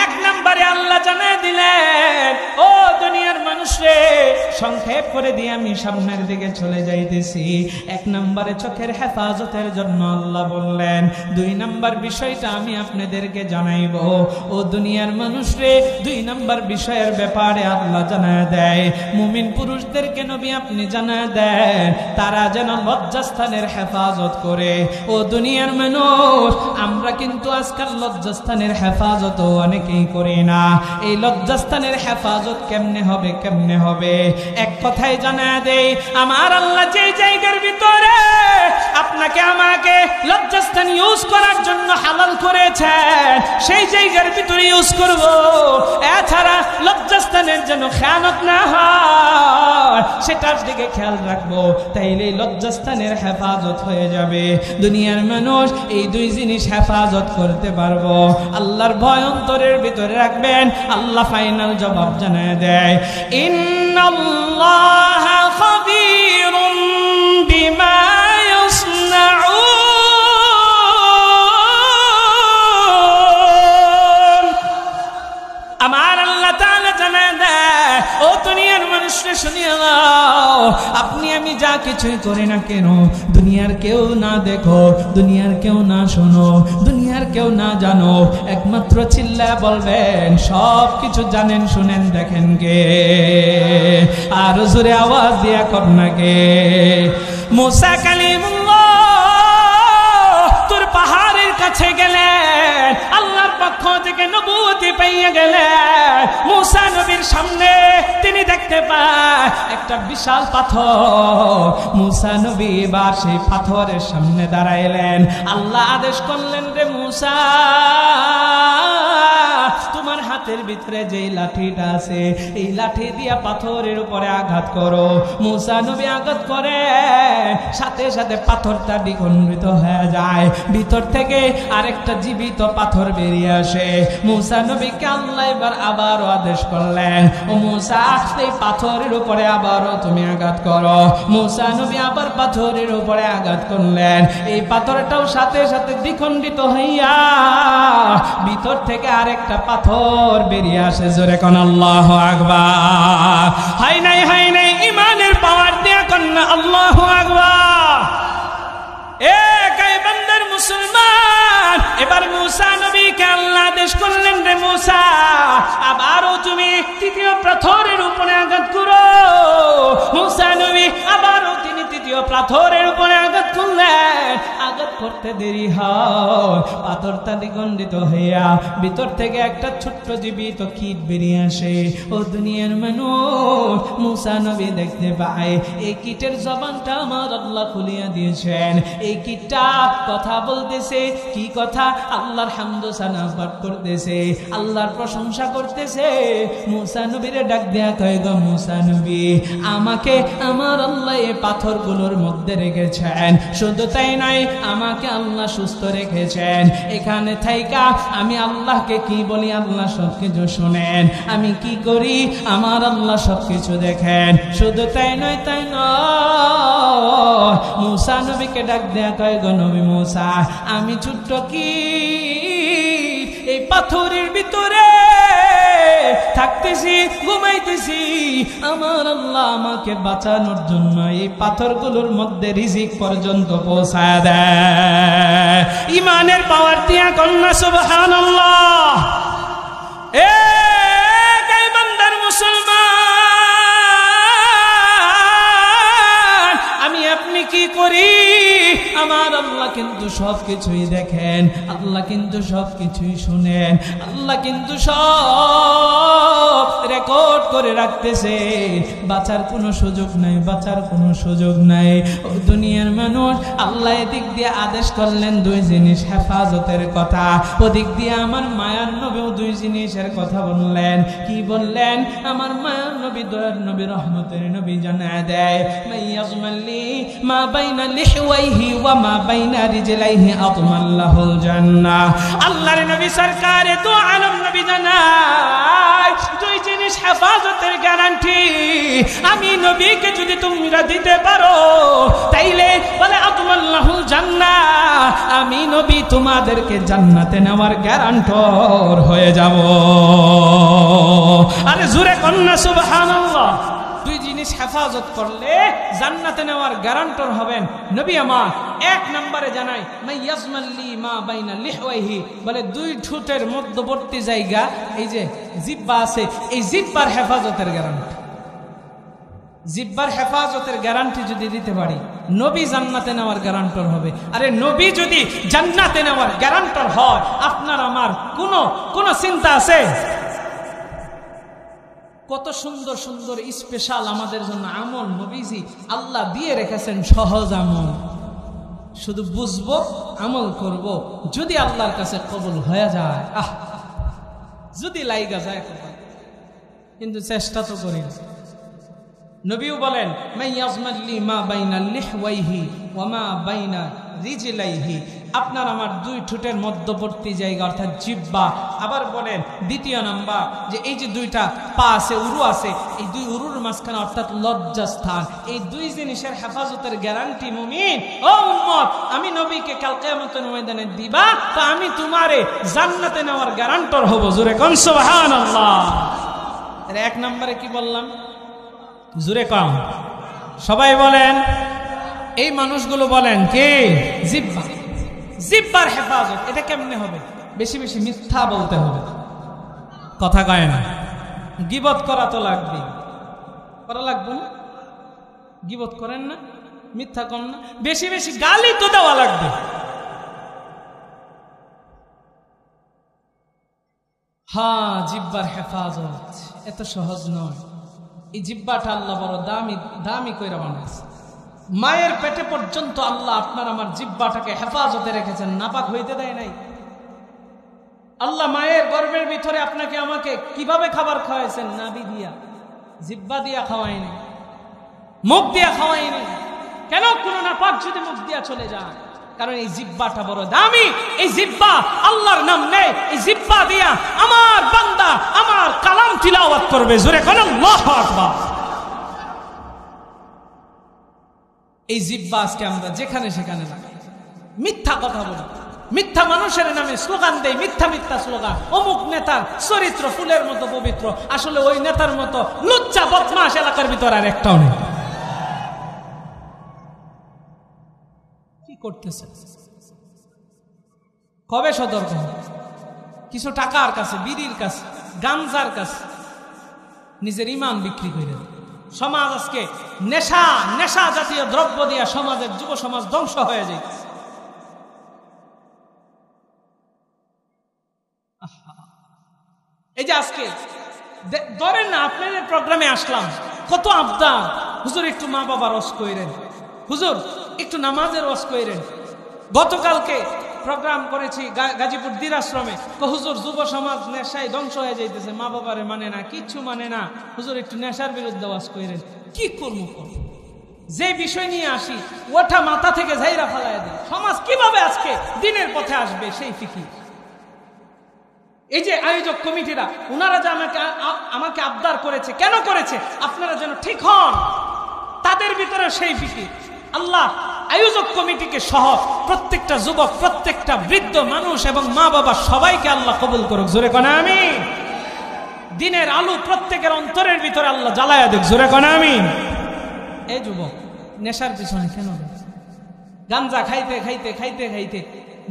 এক নম্বরে আল্লাহ জানায় দিলেন, ও দুনিয়ার মানুষরে, সংক্ষেপ করে দিয়ে আমি সামনের দিকে চলে যাইতেছি। এক নম্বরে চোখের হেফাজতের জন্য আল্লাহ বললেন। দুই নম্বর বিষয়টা আমি আপনাদেরকে জানাইব। ও দুনিয়ার মানুষরে, দুই নম্বর বিষয়ের ব্যাপারে আল্লাহ জানায় দেয়, মুমিন পুরুষদেরকে নবী আপনি জানায় দেন তারা যেন লজ্জাস্থানের হেফাজত করে। ও দুনিয়ার মানুষ, আমরা কিন্তু আজকাল লজ্জাস্থানের হেফাজত অনেকেই করি না। এই লজ্জাস্থানের হেফাজত কেমনে হবে, কেমনে হবে? এক কথায় জানায় দেই, আমার আল্লাহ যে জায়গার ভিতরে আপনাকে আমাকে লজ্জাস্থান ইউজ করার জন্য হালাল করেছেন সেই জায়গার ভিতরে ইউজ করব। এছাড়া লজ্জাস্থানের যেন খেয়ানত না হয় সেটার দিকে খেয়াল রাখবো, তাইলে লজ্জাস্থানের হেফাজত হয়ে যাবে। দুনিয়ার মানুষ, এই দুই জিনিস হেফাজত করতে পারবো। আল্লাহর ভয় অন্তরের ভিতরে রাখবেন। আল্লাহ ফাইনাল জবাব জানায় দেয়, ইন্নাল্লাহা খাবীরুম বিমা ইয়াসনাউন। আমার আল্লাহ তাআলা জানায় দেয়, ও দুনিয়ার মানুষরা শুনিয়ে নাও, আপনি আমি যা কিছুই করি না কেন, দুনিয়ার কেউ না দেখো, দুনিয়ার কেউ না শোনো, দুনিয়ার কেউ না জানো, একমাত্র চিল্লায় বলবেন সব কিছু জানেন শুনেন দেখেন কে? আর জোরে আওয়াজ দিয়া কর না কে? মুসা কালিমুল্লাহ তোর পাহাড়ের কাছে গেলেন, আল্লাহর পক্ষ থেকে নবুয়তি পেয়ে গেলেন। মুসা নবীর সামনে তিনি দেখতে পায় একটা বিশাল পাথর। মুসা নবী এবার সেই পাথরের সামনে দাঁড়াইলেন। আল্লাহ আদেশ করলেন, রে মুসা, তোমার হাতের ভিতরে যেই লাঠিটা আছে এই লাঠি দিয়া পাথরের উপরে আঘাত করো। মুসা নবী আঘাত করে, সাথে সাথে পাথরটা দ্বিখণ্ডিত হয়ে যায়, ভিতর থেকে আরেকটা জীবিত পাথর বেরিয়ে আসে। মুসা নবীকে আল্লাহ এবার আবারও আদেশ করলেন, ও মুসা, এই পাথরের উপরে আবারও তুমি আঘাত করো। মুসা নবী আবার পাথরের উপরে আঘাত করলেন, এই পাথরটাও সাথে সাথে দ্বিখণ্ডিত হইয়া ভিতর থেকে আরেকটা পাথর বেরিয়ে আসে। জোরে কোন আল্লাহু আকবার। হাই নাই, হাই নাই, ইমানের পাওয়ার দিয়া কন্যা আল্লাহু আকবার। এ গায়বান্দার মুসলমান, এবার মুসা নবীকে আল্লাহ আদেশ করলেন, রে মুসা, আবারও তুমি তৃতীয় পাথরের উপরে আঘাত করো। মুসা নবী আবারও তিনি তৃতীয় পাথরের উপরে আঘাত করলেন। আঘাত করতে দেরি হয়, পাথরটা দ্বিখণ্ডিত হইয়া ভিতর থেকে একটা ছোট্ট জীবিত কীট বেরিয়ে আসে। ও দুনিয়ার মানুষ, মুসা নবী দেখতে পায় এই কীটের জবানটা আমার আল্লাহ খুলিয়া দিয়েছেন। এই কীটটা কথা বলতেছে। কি কথা? আল্লাহর হামদু সানা পাঠ করতেছে, আল্লাহর প্রশংসা করতেছে। মুসা নবীরে ডাক দেয়া কয়, গো মুসা নবী, আমাকে আমার আল্লাহ এই পাথরগুলোর মধ্যে রেখেছেন। শুধু তাই নয়, আমাকে আল্লাহ সুস্থ রেখেছেন। এখানে থাইকা আমি আল্লাহকে কি বলি আল্লাহ সবকিছু শুনেন, আমি কি করি আমার আল্লাহ সবকিছু দেখেন। শুধু তাই নয়, তাই নয়, মুসা নবীকে ডাক দেয়া কয়, গো নবী মুসা, আমি ছোট্ট কি এই পাথরের ভিতরে থাকতেছি, ঘুমাইতেছি, আমার আল্লাহ আমাকে বাঁচানোর জন্য এই পাথরগুলোর মধ্যে রিজিক পর্যন্ত পৌঁছায় দেয়। ইমানের পাওয়ার দিয়া কন্যা সুবহানাল্লাহ। এ গায়বান্দার মুসলমান, আমি আপনি কি করি আমার আল্লাহ কিন্তু সবকিছুই দেখেন, আল্লাহ কিন্তু সবকিছুই শুনেন, আল্লাহ কিন্তু সব রেকর্ড করে রাখতেছে। বাঁচার কোনো সুযোগ নাই, বাঁচার কোনো সুযোগ নাই। ও দুনিয়ার মানুষ, আল্লাহ এদিক দিয়ে আদেশ করলেন দুই জিনিস হেফাজতের কথা, ওদিক দিয়ে আমার মায়ার নবীও দুই জিনিসের কথা বললেন। কি বললেন? আমার মায়ার নবী, দয়ার নবী, রহমতের নবী জানায় দেয়, মাইয়াজমাল্লি মা বাইনা লিহওয়াইহি ওয়া মা বাইনা রিজলাইহি আতমাল্লাহুল জান্নাহ। আল্লাহর নবী সরকারে তো আলম নবী জানায় দুই জিনিস হেফাজতের গ্যারান্টি আমি নবীকে যদি তোমরা দিতে পারো তাইলে বলে আতমাল্লাহুল জান্নাহ, আমি নবী তোমাদেরকে জান্নাতে নেওয়ার গ্যারান্টর হয়ে যাব। আরে জোরে কন্যা সুবহানাল্লাহ। দুই জিনিস হেফাজত করলে জান্নাতে নেওয়ার গ্যারান্টর হবেন। নবী আমার এক নম্বরে জানাই মাইয়াজমাল্লি মা বাইনা লিহওয়াইহি, বলে দুই ঠোঁটের মধ্যবর্তী জায়গা এই যে জিহ্বা আছে, এই জিহ্বার হেফাজতের গ্যারান্টি। জিহ্বার হেফাজতের গ্যারান্টি যদি দিতে পারি, নবী জান্নাতে নেওয়ার গ্যারান্টর হবে। আরে নবী যদি জান্নাতে নেওয়ার গ্যারান্টর হয়, আপনার আমার কোনো চিন্তা আছে? কত সুন্দর সুন্দর স্পেশাল আমাদের জন্য আমল নবীজি আল্লাহ দিয়ে রেখেছেন, সহজ আমল। শুধু বুঝবো, আমল করব, যদি আল্লাহর কাছে কবুল হয়ে যায়, যদি লাইগা যায় কবুল, কিন্তু চেষ্টা তো করি না। নবীও বলেন মাইয়াজমাল্লি মা বাইনা লিহওয়াইহি ওয়া মা বাইনা রিজলাইহি, আপনার আমার দুই ঠোঁটের মধ্যবর্তী জায়গা অর্থাৎ জিহ্বা। আবার বলেন দ্বিতীয় নাম্বার যে এই যে দুইটা পা আছে, উরু আছে, এই দুই উরুর মাঝখানে অর্থাৎ লজ্জাস্থান, এই দুই জিনিসের হেফাজতের গ্যারান্টি মুমিন ও উম্মত আমি নবীকে কাল কিয়ামতের ময়দানে দিবা, তো আমি তোমারে জান্নাতে নেওয়ার গ্যারান্টর হব। জোরে কোন সুবহানাল্লাহ। এর এক নম্বরে কি বললাম? জোরে কম সবাই বলেন। এই মানুষগুলো বলেন কে? জিহ্বা। জিহ্বার হেফাজত এটা কেমনে হবে? বেশি বেশি মিথ্যা বলতে হবে, কথা কয় না। গীবত করা তো লাগবে, করা লাগবে না? গীবত করেন না, মিথ্যা কম না, বেশি বেশি গালি তো দেওয়া লাগবে। হ্যাঁ, জিহ্বার হেফাজত এত সহজ নয়। এই জিহ্বাটা আল্লাহ বড় দামি কইরা বানাইছে। মায়ের পেটে পর্যন্ত আল্লাহ আপনার আমার জিহ্বাটাকে হেফাজতে রেখেছেন, নাপাক হইতে দেয় নাই। আল্লাহ মায়ের গর্ভের ভিতরে আপনাকে আমাকে কিভাবে খাবার খাওয়াইছেন? নাভি দিয়া, জিহ্বা দিয়া খাওয়াইনি, মুখ দিয়া খাওয়াইনি। কেন? কোনো নাপাক যদি মুখ দিয়া চলে যায়, কারণ এই জিহ্বাটা বড় দামি। এই জিহ্বা আল্লাহর নাম নেই, এই জিহ্বা দিয়া আমার বান্দা আমার কালাম তিলাওয়াত করবে। জোরে কোন আল্লাহু আকবার। এই জিহ্বা আজকে আমরা যেখানে সেখানে লাগাই, মিথ্যা কথা বলি, মিথ্যা মানুষের নামে স্লোগান দেয়, মিথ্যা মিথ্যা স্লোগান। অমুক নেতার চরিত্র ফুলের মতো পবিত্র, আসলে ওই নেতার মতো লুচ্চা বদমাশ এলাকার ভিতর আর একটাও নেই। কি করতেছে? কবে সতর্ক? কিছু টাকার কাছে, বিড়ির কাছে, গাঞ্জার কাছে নিজের ইমান বিক্রি করে দেয়। সমাজ আজকে নেশা জাতীয় দ্রব্য দিয়ে সমাজের যুব সমাজ ধ্বংস হয়ে যায়। এই যে আজকে ধরেন না, আপনাদের প্রোগ্রামে আসলাম, কত আবদার, হুজুর একটু মা বাবার রস কইরেন, হুজুর একটু নামাজের রস কইরেন। গতকালকে প্রোগ্রাম করেছি গাজীপুর দীর আশ্রমে, হুজুর যুব সমাজ নেশায় ধ্বংস হয়ে যাইতেছে, মা বাবারে মানে না, কিচ্ছু মানে না, হুজুর একটু নেশার বিরুদ্ধে ওয়াজ কইরেন। কি করবো? যে বিষয় নিয়ে আসি ওটা মাথা থেকে ঝাইরা ফেলায় দেয়। সমাজ কিভাবে আজকে দিনের পথে আসবে সেই ফিকির। এই যে আয়োজক কমিটিরা, ওনারা যে আমাকে আবদার করেছে, কেন করেছে? আপনারা যেন ঠিক হন, তাদের ভিতরে সেই ফিকির। আল্লাহ আয়োজক কমিটিকে সহ প্রত্যেকটা যুবক, প্রত্যেকটা বৃদ্ধ মানুষ এবং মা বাবা সবাইকে আল্লাহ কবুল করুক। জোরে কোন আমিন। দিনের আলো প্রত্যেকের অন্তরের ভিতরে আল্লাহ জ্বালায়া দেখ। জোরে কোন আমিন। এই যুবক নেশার পিছনে কেন? গাঞ্জা খাইতে খাইতে খাইতে খাইতে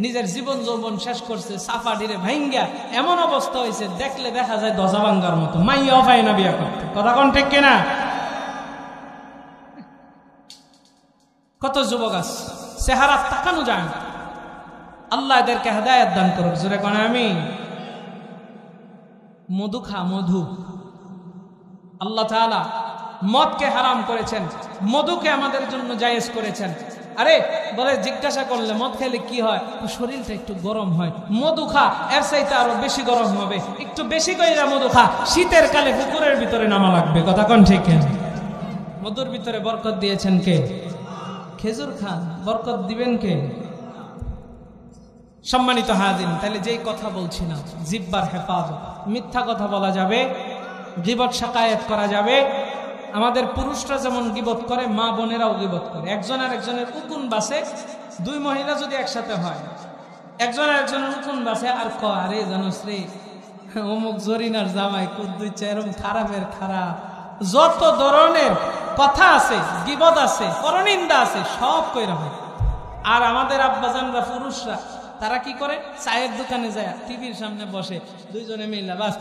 নিজের জীবন যৌবন শেষ করছে, সাফা ডিরে ভাঙ্গা এমন অবস্থা হয়েছে, দেখলে দেখা যায় দজা ভাঙ্গার মতো, মাইয়া পায় না বিয়া করতে। কথা কোন ঠিক কিনা? কত যুবক আছে চেহারা তাকানো যায় না, আল্লাহ এদেরকে হেদায়েত দান করুক, জোরে কোন আমিন। মধু খা, মধু, আল্লাহ তাআলা মদকে হারাম করেছেন, মধুকে আমাদের জন্য জায়েজ করেছেন। আরে বলে জিজ্ঞাসা করলে মদ খেলে কি হয়, শরীরটা একটু গরম হয়, মধু খা, এর চাইতে আরো বেশি গরম হবে, একটু বেশি কইরা মধু খা, শীতের কালে পুকুরের ভিতরে নামা লাগবে, কথা কোন ঠিক? মধুর ভিতরে বরকত দিয়েছেন কে? খেজুর খান, বরকত দিবেন কে? সম্মানিত হাজির, তাহলে যেই কথা বলছি না, জিহ্বার হেফাজত, মিথ্যা কথা বলা যাবে, গীবত শাকায়াত করা যাবে। আমাদের পুরুষরা যেমন গীবত করে, মা বোনেরাও গীবত করে। একজন আর একজনের উকুন বাসে, দুই মহিলা যদি একসাথে হয়, একজন আর একজনের উকুন বাসে, আর আরে জানোস রে অমুক জরিনার জামাই কুদ্দুইচা এরকম খারাপের খারাপ, যত ধরনের কথা আছে, গীবত আছে, পরনিন্দা আছে, সব কইরা হয়। আর আমাদের আব্বাজানরা পুরুষরা তারা কি করে, চায়ের দোকানে যায়, টিভির সামনে বসে, দুইজনে মিলে বাস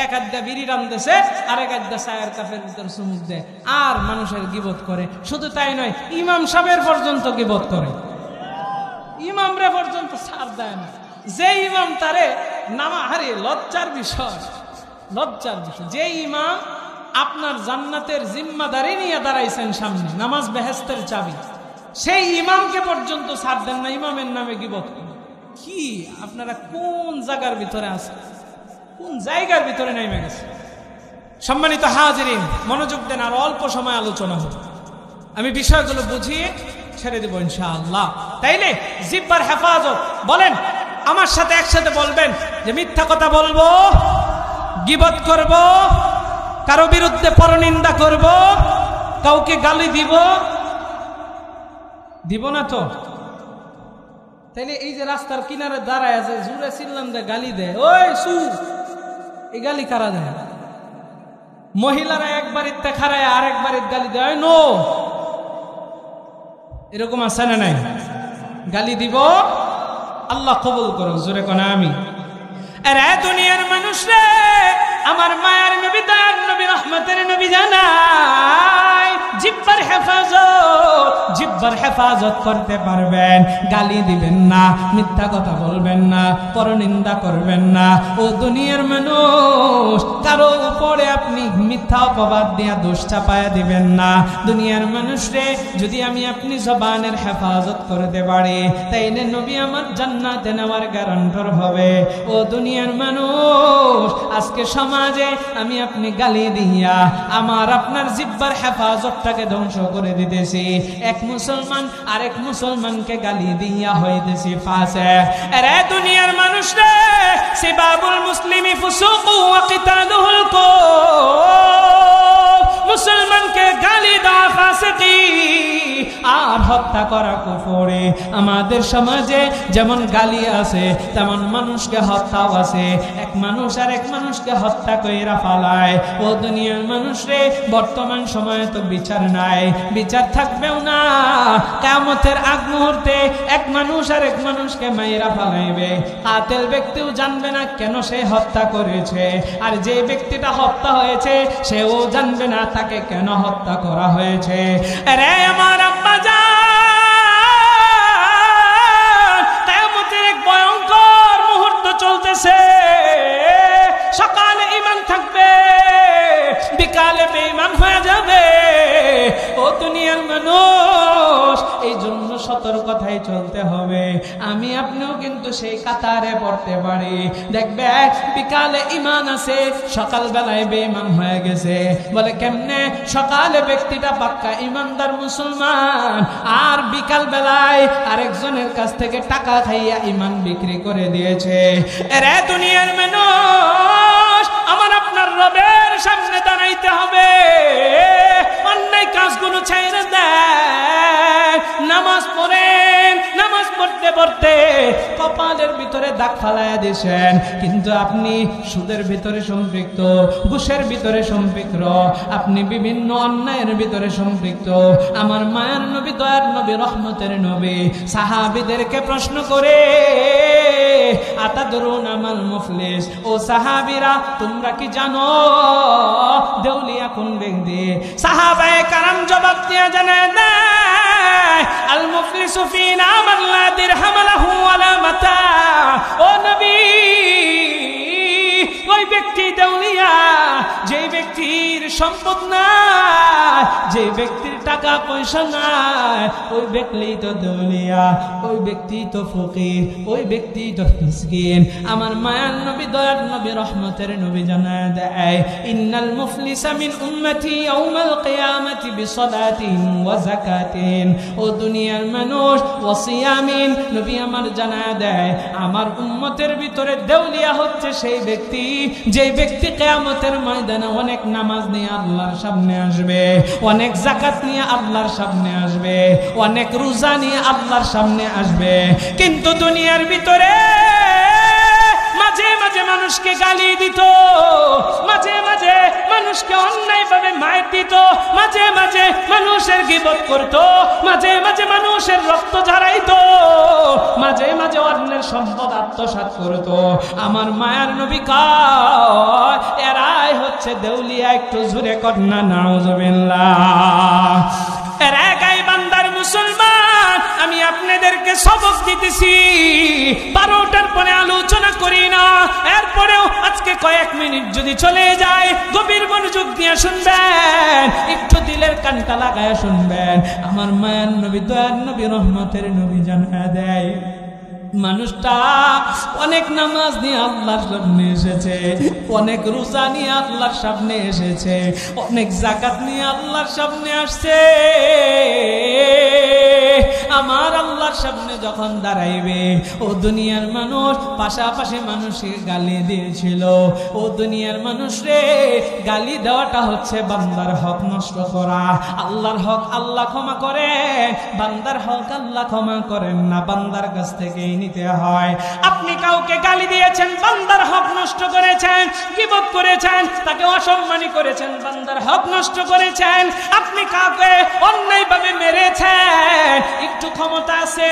এক আড্ডা বিড়ি রামতেছে, আরেক আড্ডা চায়ের কাপের ভিতর চুমুক দেয়, আর মানুষের গীবত করে। শুধু তাই নয়, ইমাম সাহেবের পর্যন্ত গীবত করে, ইমামরা পর্যন্ত ছাড় দেয় না। যে ইমাম তারে নামা, হারে লজ্জার বিষয়, লজ্জার বিষয়। যে ইমাম আপনার জান্নাতের জিম্মাদারি নিয়ে দাঁড়াইছেন সামনে, নামাজ বেহেশতের চাবি, সেই ইমামকে পর্যন্ত ছাড় দেন না, ইমামের নামে গীবত করে। কি আপনারা কোন জায়গার ভিতরে আছেন, কোন জায়গার ভিতরে নেমে গেছে? সম্মানিত হাজিরিন, মনোযোগ দেন, আর অল্প সময় আলোচনা হবে, আমি বিষয়গুলো বুঝিয়ে ছেড়ে দেব ইনশাআল্লাহ। তাইলে জিহ্বার হেফাজত, বলেন আমার সাথে একসাথে বলবেন যে মিথ্যা কথা বলবো, গীবত করব, কারো বিরুদ্ধে পরনিন্দা করব, কাউকে গালি দিব না তো? তাইলে এই যে রাস্তার কিনারে দাঁড়ায় আছে, জুড়ে চিল্লাম দেয়, গালি দেয়, ওই সু, এই গালি কারা দেয়? মহিলারা একবার ইত্যা খারায় আরেকবার গালি দেয়, নো, এরকম আছে না নাই? গালি দিব, আল্লাহ কবুল করুক, জোরে কোন আমিন। আরে দুনিয়ার মানুষ রে, আমার মায়ের নবী, দয়ার নবী, রহমতের নবী জানাই, জিহ্বার হেফাজত, জিহ্বার হেফাজত করতে পারবেন, গালি দিবেন না, মিথ্যা কথা বলবেন না, পরনিন্দা করবেন না। ও দুনিয়ার মানুষ, কারো উপরে আপনি মিথ্যা অপবাদ দিয়া দোষ চাপায়া দিবেন না। দুনিয়ার মানুষ রে, যদি আমি আপনি জবানের হেফাজত করতে পারি, তাইলে নবী আমার জান্নাতে নেওয়ার গ্যারান্টার হবে। ও দুনিয়ার মানুষ, আজকে সমাজে আমি আপনি গালি দিয়া আমার আপনার জিহ্বার হেফাজতটাকে ধ্বংস করে দিতেছি। এক মুসলমান আরেক মুসলমানকে গালি দিয়া হইতেছি ফাসিক। আরে দুনিয়ার মানুষ রে, সিবাবুল মুসলিমি ফুসুকু ওয়া কিতালুহুল কুফর, মুসলমানকে গালি দেওয়া ফাসিকি আর হত্যা করা কুফরে। আমাদের সমাজে যেমন গালি আছে, তেমন মানুষকে হত্যাও আছে। এক মানুষ আর এক মানুষকে হত্যা কইরা ফালায়। ও দুনিয়ার মানুষ রে, বর্তমান সময়ে তো বিচার নাই, বিচার থাকবেও না। কিয়ামতের আগ মুহূর্তে এক মানুষ আর এক মানুষকে মাইরা ফালাইবে, কাতেল ব্যক্তিও জানবে না কেন সে হত্যা করেছে, আর যে ব্যক্তিটা হত্যা হয়েছে সেও জানবে না তাকে কেন হত্যা করা হয়েছে। আরে আমার আব্বা জান, কিয়ামতের এক ভয়ঙ্কর মুহূর্ত চলতেছে। সকালে ঈমান থাকবে, বিকালে বেঈমান হয়ে যাবে। ও দুনিয়ার মানুষ, এই জন্য সতর্কতায় চলতে হবে। আমি আপনিও কিন্তু সেই কাতারে পড়তে পারি। দেখবে বিকালে ঈমান আছে, সকাল বেলায় বেঈমান হয়ে গেছে। বলে কেমনে? সকালে ব্যক্তিটা পাক্কা ঈমানদার মুসলমান, আর বিকাল বেলায় আরেকজনের কাছ থেকে টাকা খাইয়া ঈমান বিক্রি করে দিয়েছে। এরে দুনিয়ার মানুষ, আমার আপনার রবের সামনে দাঁড়াইতে হবে। অন্যায় কাজগুলো ছেড়ে দেন, নামাজ পড়েন, নামাজ পড়তে পড়তে কপালের ভিতরে দাগ ফালাইয়া দিয়েছেন, কিন্তু আপনি সুদের ভিতরে সম্পৃক্ত, ঘুষের ভিতরে সম্পৃক্ত, আপনি বিভিন্ন অন্যায়ের ভিতরে সম্পৃক্ত। আমার মায়ের নবী, দয়ার নবী, রহমতের নবী সাহাবীদেরকে প্রশ্ন করে, আতাদরুনা মাল মুফলিস, ও সাহাবীরা তোমরা কি জানো দেউলিয়া কোন ব্যক্তি? সাহাবায়ে কারাম জবাব দিয়ে জানায় দেন, আল মুফলিসু ফিনা মান লা দিরহাম লাহু ওয়ালা মাতা। ও নবী, ওই ব্যক্তি দেউলিয়া যে ব্যক্তির সম্পদ নাই, যে ব্যক্তির টাকা পয়সা নাই, ওই ব্যক্তি তো দেউলিয়া, ওই ব্যক্তি তো ফকির, ওই ব্যক্তি তো মিসকিন। আমার মায়ার নবী, দয়ার নবী, রহমতের নবী জানায় দেয়, ইন্নাল মুফলিসা মিন উম্মতি ইয়াউমাল কিয়ামাতি বিসালাতিন ওয়া যাকাতিন। ও দুনিয়ার মানুষ, ওয়া সিয়ামিন, নবী আমার জানায় দেয়, আমার উম্মতের ভিতরে দেউলিয়া হচ্ছে সেই ব্যক্তি যে ব্যক্তি কিয়ামতের ময়দানে অনেক নামাজ নিয়ে আল্লাহর সামনে আসবে, অনেক যাকাত নিয়ে আল্লাহর সামনে আসবে, অনেক রোজা নিয়ে আল্লাহর সামনে আসবে, কিন্তু দুনিয়ার ভিতরে মাঝে মাঝে মানুষকে গালি দিত, মাঝে মাঝে মানুষকে অন্যায়ভাবে মার দিত, মাঝে মাঝে মানুষের গীবত করত, মাঝে মাঝে মানুষের রক্ত ঝরাইতো, মাঝে মাঝে অন্যের সম্পদ আত্মসাৎ করত। আমার মায়ার নবী কয়, এরাই হচ্ছে দেউলিয়া। একটু জোরে কর না নাউজুবিল্লাহ। এরা গাই বান্দার মুসলমান, আমি আপনাদেরকে সবক দিতেছি, 12টার পরে আলোচনা করি না, এরপরেও আজকে কয়েক মিনিট যদি চলে যায়, গভীর মনোযোগ দিয়ে শুনবেন, একটু দিলের কানটা লাগায় শুনবেন। আমার মায়ার নবী, দয়ার নবী, রহমতের নবী জানায় দেয়, মানুষটা অনেক নামাজ নিয়ে আল্লাহর সামনে এসেছে, অনেক রোজা নিয়ে আল্লাহর সামনে এসেছে, অনেক যাকাত নিয়ে আল্লাহর সামনে আসছে। আমার আল্লাহর সামনে যখন দাঁড়াইবে, ও দুনিয়ার মানুষ পাশাপাশি মানুষকে গালি দিয়েছিল, ও দুনিয়ার মানুষ রে, গালি দেওয়াটা হচ্ছে বান্দার হক নষ্ট করা। আল্লাহর হক আল্লাহ ক্ষমা করেন, বান্দার হক আল্লাহ ক্ষমা করেন না, বান্দার কাছ থেকেই নিতে হয়। আপনি কাউকে গালি দিয়েছেন, বান্দার হক নষ্ট করেছেন, গীবত করেছেন, তাকে অসম্মানী করেছেন, বান্দার হক নষ্ট করেছেন। আপনি কাউকে অন্যায়ভাবে মেরেছেন, একটু ক্ষমতা আছে,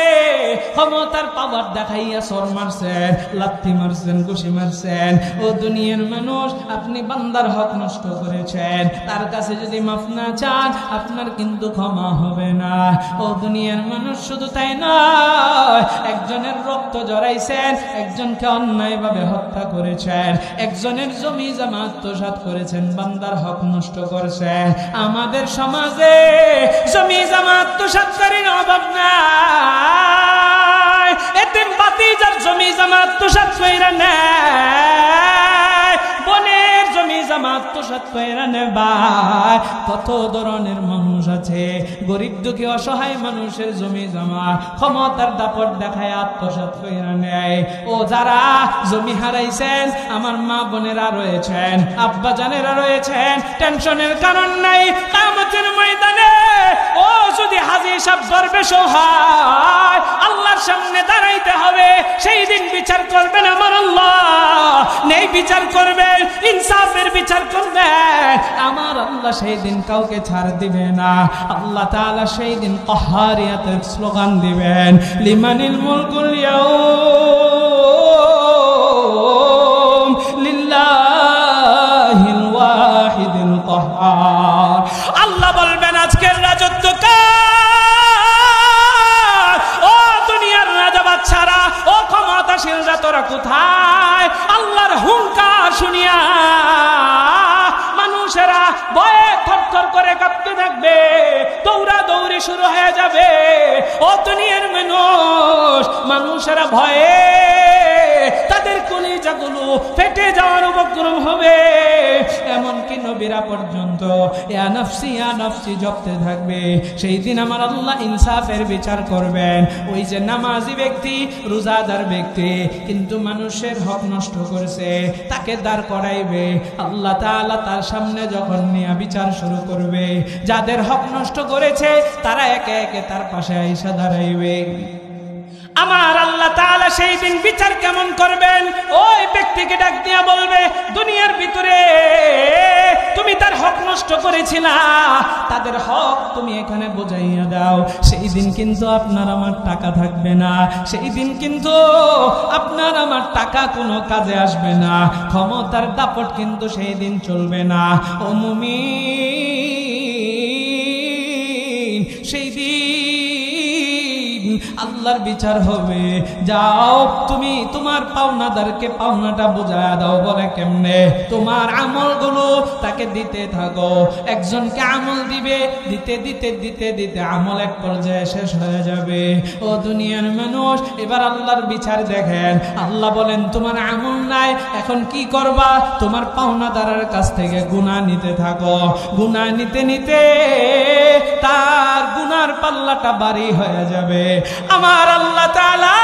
ক্ষমতার পাওয়ার দেখাইয়া সর মারছেন, লাথি মারছেন, ঘুষি মারছেন। ও দুনিয়ার মানুষ, আপনি বান্দার হক নষ্ট করেছেন, তার কাছে যদি মাফ না চান, আপনার কিন্তু ক্ষমা হবে না। ও দুনিয়ার মানুষ, শুধু তাই নয়, একজনের রক্ত জড়াইছেন, একজনকে অন্যায়ভাবে হত্যা করেছেন, একজনের জমি জমা আত্মসাৎ করেছেন, বান্দার হক নষ্ট করেছেন। আমাদের সমাজে জমি জমা আত্মসাৎকারীর অভাব নাই, এতিম ভাতিজার জমি জমা আত্মসাৎ কইরা নেয়, বোনের জমি জমা আত্মসাৎ কইরা নেয়। কত ধরনের মানুষ আছে, গরিব দুঃখী অসহায় মানুষের জমি জমা ক্ষমতার দাপট দেখায় আত্মসাৎ কইরা নেয়। ও যারা জমি হারাইছেন, আমার মা বোনেরা রয়েছেন, আব্বা জানেরা রয়েছেন, টেনশনের কারণ নাই। কিয়ামতের ময়দানে ও যদি হাজী সাহেব দরবেশ হয়, আল্লাহর সামনে দাঁড়াইতে হবে, সেই দিন বিচার করবেন আমার আল্লাহ, নেই বিচার করবেন, ইনসাফের বিচার করবেন। আমার আল্লাহ সেই দিন কাউকে ছাড় দিবে না। আল্লাহ তাআলা সেই দিন কাহারিয়াতের স্লোগান দিবেন, লিমানিল মুলকুল ইয়াউম লিল্লাহিল ওয়াহিদিল কাহ্হার। আল্লাহ বলবেন, আজকের রাজত্ব কার? ও দুনিয়ার রাজা বাদশারা, ও ক্ষমতাশীলরা, তোরা কোথায়? আল্লাহর হুঙ্কার শুনিয়া মানুষেরা ভয়ে থরথর করে কাঁপতে থাকবে, দৌড়া দৌড়ি শুরু হয়ে যাবে। ও দুনিয়ার মানুষ, মানুষেরা ভয়ে তাদের কলিজাগুলো ফেটে যাওয়ার উপক্রম হবে। এমনকি নবীরা পর্যন্ত ইয়া নাফসি ইয়া নাফসি জপতে থাকবে। সেই দিন আমার আল্লাহ ইনসাফের বিচার করবেন। ওই যে নামাজি ব্যক্তি, রোজাদার ব্যক্তি, কিন্তু মানুষের হক নষ্ট করেছে, তাকে দাঁড় করাইবে। আল্লাহ তাআলা তার সামনে যখন নিয়ে বিচার শুরু করবে, যাদের হক নষ্ট করেছে তারা একে একে তার পাশে আইসা দাঁড়াইবে। আমার আল্লাহ তাআলা সেই দিন বিচার কেমন করবেন? ওই ব্যক্তিকে ডাক দিয়া বলবে, দুনিয়ার ভিতরে তুমি তার হক নষ্ট করেছিলা, তাদের হক তুমি এখানে বুঝাইয়া দাও। সেই দিন কিন্তু আপনার আমার টাকা থাকবে না, সেই দিন কিন্তু আপনার আমার টাকা কোনো কাজে আসবে না, ক্ষমতার দাপট কিন্তু সেই দিন চলবে না। ও মুমিন, সেই দিন আল্লাহর বিচার হবে। যাও তুমি তোমার পাওনাদারকে পাওনাটা বুঝায়া দাও। বলে কেমনে? তোমার আমলগুলো তাকে দিতে থাকো। একজনকে আমল দিবে, দিতে দিতে দিতে দিতে আমল এক পর্যায়ে শেষ হয়ে যাবে। ও দুনিয়ার মানুষ, এবার আল্লাহর বিচার দেখেন। আল্লাহ বলেন তোমার আমল নাই, এখন কি করবা? তোমার পাওনাদারের কাছ থেকে গুনাহ নিতে থাকো। গুনাহ নিতে নিতে তার গুনার পাল্লাটা ভারী হয়ে যাবে। আমার আল্লাহ তাআলা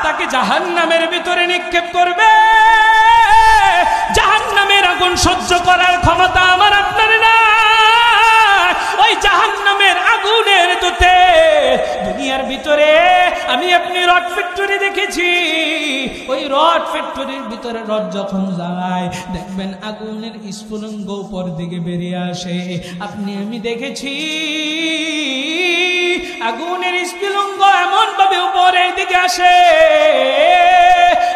তাকে জাহান্নামের ভিতরে নিক্ষেপ করবে। জাহান্নামের আগুন সহ্য করার ক্ষমতা আমার আপনার না। ওই জাহান্নামের আগুনের দূতে দুনিয়ার ভিতরে আমি আপনি রড ফ্যাক্টরি দেখেছি। ওই রড ফ্যাক্টরির ভিতরে রড যখন জ্বালায় দেখবেন আগুনের স্ফুলিঙ্গ উপর দিকে বেরিয়ে আসে। আপনি আমি দেখেছি আগুনের স্ফুলিঙ্গ এমন ভাবে উপরের দিকে আসে।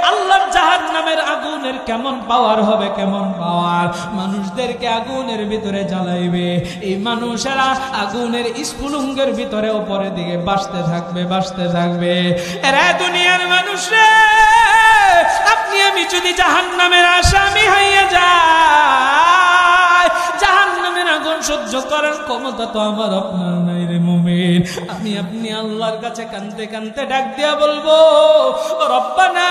আল্লাহর জাহান্নামের আগুনের কেমন পাওয়ার হবে, কেমন পাওয়ার! মানুষদেরকে আগুনের ভিতরে জ্বালাইবে, এই মানুষেরা আগুনের স্ফুলিঙ্গের ভিতরে উপরের দিকে বাসতে থাকবে, বাসতে থাকবে। এরা দুনিয়ার মানুষরা, আপনি আমি যদি জাহান্নামের আসামি হইয়া যাই, জাহান্নামের আগুন সহ্য করার ক্ষমতা তো আমার আপনার নাই রে মুমিন। আমি আপনি আল্লাহর কাছে কাঁদতে কাঁদতে ডাক দিয়া বলবো, রব্বানা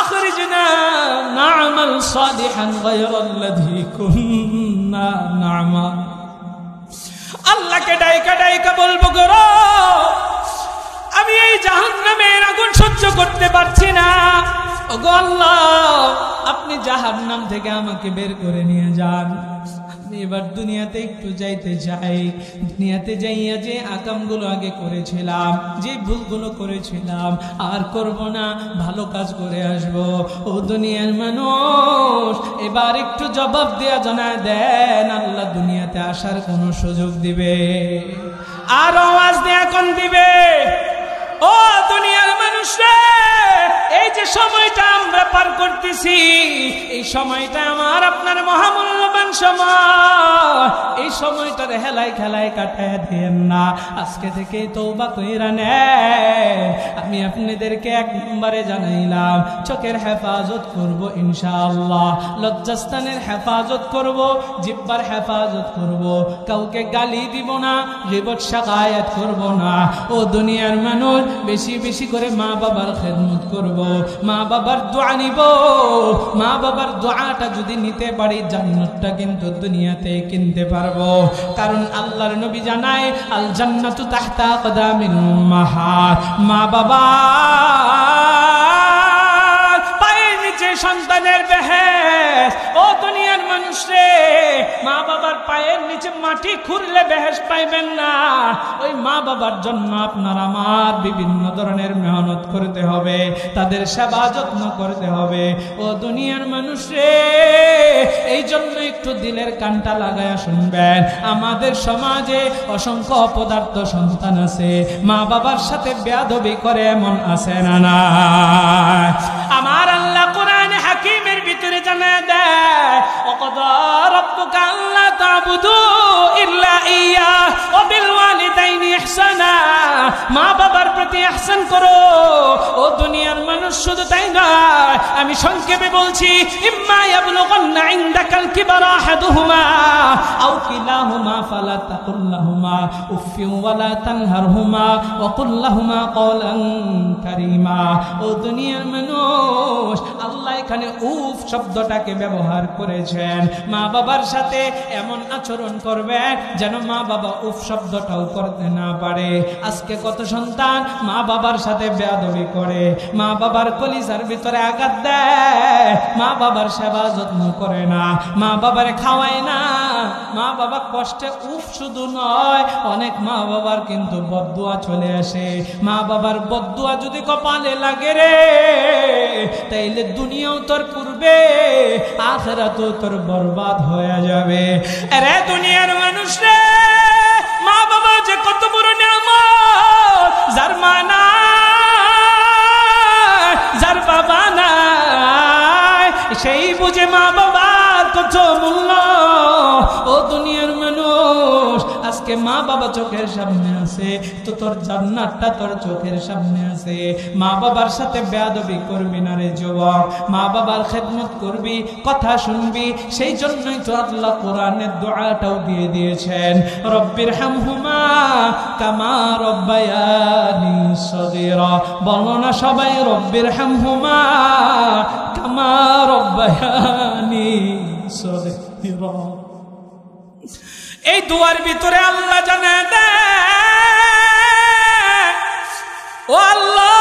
আখরিজনা না'মাল সালিহান গায়রাল্লাযী কুন্না না'মাল। আল্লাহকে ডাইকা ডাইকা বলবো, গো আমি এই জাহান্নামের আগুন সহ্য করতে পারছি না। ওগো আল্লাহ, আপনি জাহান্নাম থেকে আমাকে বের করে নিয়ে যান। আমি এবার দুনিয়াতে একটু যাইতে চাই। দুনিয়াতে যাইয়া যে আকামগুলো আগে করেছিলাম, যে ভুলগুলো করেছিলাম আর করব না, ভালো কাজ করে আসব। ও দুনিয়ার মানুষ, এবার একটু জবাব দেয়া জানায় দেন, আল্লাহ দুনিয়াতে আসার কোনো সুযোগ দিবে? আর আওয়াজ দেয়া কোন দিবে? ও দুনিয়ার মানুষরা, এই যে সময়টা আমরা পার করতেছি, এই সময়টা আমার আপনার মহামূল্যবান সময়। এই সময়টার হেলায় খেলায় কাটায় দেন না। আজকে থেকে তওবা কইরা নেন। আমি আপনাদেরকে এক নম্বরে জানাইলাম, চোখের হেফাজত করব ইনশাআল্লাহ, লজ্জাস্থানের হেফাজত করব, জিহ্বার হেফাজত করব, কাউকে গালি দিব না, গীবত শাকায়াত করব না। ও দুনিয়ার মানুষ, বেশি বেশি করে মা বাবার খেদমত করব, মা বাবার দোয়া নিব। মা বাবার দোয়াটা যদি নিতে পারি, জান্নাতটা কিন্তু দুনিয়াতে কিনতে পারবো। কারণ আল্লাহর নবী জানায়, আল জান্নাতু তাহতা আকদামিল উম্মাহাত। মা বাবা পায়ের নিচে সন্তানের বেহেশত। ও দুনিয়ার মানুষ রে, মা বাবার পায়ের নিচে মাটি খুঁড়লে বেহেশত পাইবেন না। ওই মা বাবার জন্য আপনার আমার বিভিন্ন ধরনের মেহনত করতে হবে, তাদের সেবা যত্ন করতে হবে। ও দুনিয়ার মানুষ রে, এই জন্য একটু দিলের কানটা লাগায়া শুনবেন। আমাদের সমাজে অসংখ্য অপদার্থ সন্তান আছে, মা বাবার সাথে বেয়াদবি করে, এমন আছে না না? আমার আল্লাহ কোরআনে হাকিমের ভিতরে জানায় দেয়, ওয়াকাদা রাব্বুকা আল্লা তা'বুদু ইল্লা ইয়্যা ওয়া বিল ওয়ালিদাইনি ইহসানা। মা বাবার প্রতি ইহসান করো। ও দুনিয়ার মানুষ, শুধু তাই নয়, আমি সংক্ষেপে বলছি, ইম্মা ইয়াবলুগান্না ইনদাকাল কিবারা আহাদুহুমা আও কিলাহুমা ফালা তাকুল লাহুমা উফফিন ওয়ালা তানহারহুমা ওয়া কুল লাহুমা কওলান কারীমা। ও দুনিয়ার মানুষ, আল্লাহ এখানে উফ শব্দটাকে ব্যবহার করেছেন। মা বাবার সাথে এমন আচরণ করবেন যেন মা বাবা উফ শব্দটাও করতে না পারে। আজকে কত সন্তান মা বাবার সাথে বেয়াদবি করে, মা বাবার কলিজার ভিতরে আঘাত দেয়, মা বাবার সেবা যত্ন করে না, মা বাবার খাওয়ায় না। মা বাবা কষ্টে উফ শুধু নয়, অনেক মা বাবার কিন্তু বদদুয়া চলে আসে। মা বাবার বদদুয়া যদি কপালে লাগে রে, তাইলে দুনিয়াও তোর পূর্বে, আখিরাতও তোর বরবাদ হয়ে যাবে। আরে দুনিয়ার মানুষ রে, মা বাবা যে কত বড় নিয়ামত, যার মা নাই, যার বাবা নাই, সেই বুঝে মা বাবার কত মূল্য। ও দুনিয়ার মানুষ, আজকে আজকে মা বাবা চোখের সামনে আছে, তো তোর জান্নাতটা তোর চোখের সামনে আছে। মা বাবার সাথে বেয়াদবি করবি না রে যুবক, মা বাবার খেদমত করবি, কথা শুনবি। সেই জন্যই তো আল্লাহ কোরআনের দোয়াটাও দিয়ে দিয়েছেন, রব্বির হামহুমা কামা রব্বায়ানি সগীরা। বলো না সবাই, রব্বির হামহুমা কামা রব্বায়ানি সগীরা। এই দুয়ার ভিতরে আল্লাহ জানে দেয়, ও আল্লাহ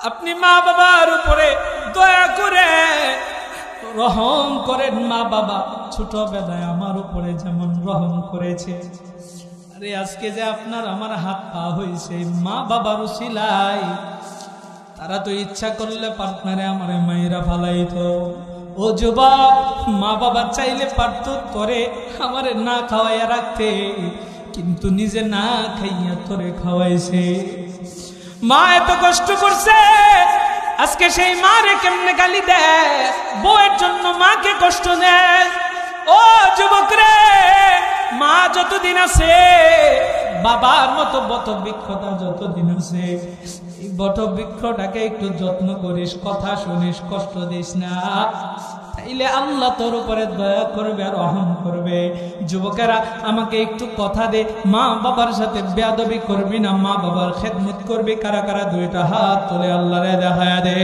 আপনি মা বাবার উপরে দয়া করে রহম করেন। মা বাবা ছোটবেলায় আমার উপরে যেমন রহম করেছে, আরে আজকে যে আপনার আমার হাত পা হয়েছে মা বাবার উসিলায়। তারা তো ইচ্ছা করলে পার্টনারে আমারে মাইরা ফালাইতো। ও যুবক, মা বাবা চাইলে পারত তোরে আমারে না খাওয়াইয়া রাখতে, কিন্তু নিজে না খাইয়া তোরে খাওয়াইছে। মা এত কষ্ট করছে, আজকে সেই মারে কেমনে গালি দেয়, বউয়ের জন্য মাকে কষ্ট দেয়। ও যুবক রে, মা যতদিন আছে, বাবার মতো বট বৃক্ষটা যতদিন আছে, এই বট বৃক্ষটাকে একটু যত্ন করিস, কথা শুনিস, কষ্ট দিস না, তাইলে আল্লাহ তোর উপরে দয়া করবে আর রহম করবে। যুবকেরা আমাকে একটু কথা দে, মা বাবার সাথে বেয়াদবি করবি না, মা বাবার খেদমত করবি। কারা কারা দুইটা হাত তুলে আল্লাহরে দেখায়া দে।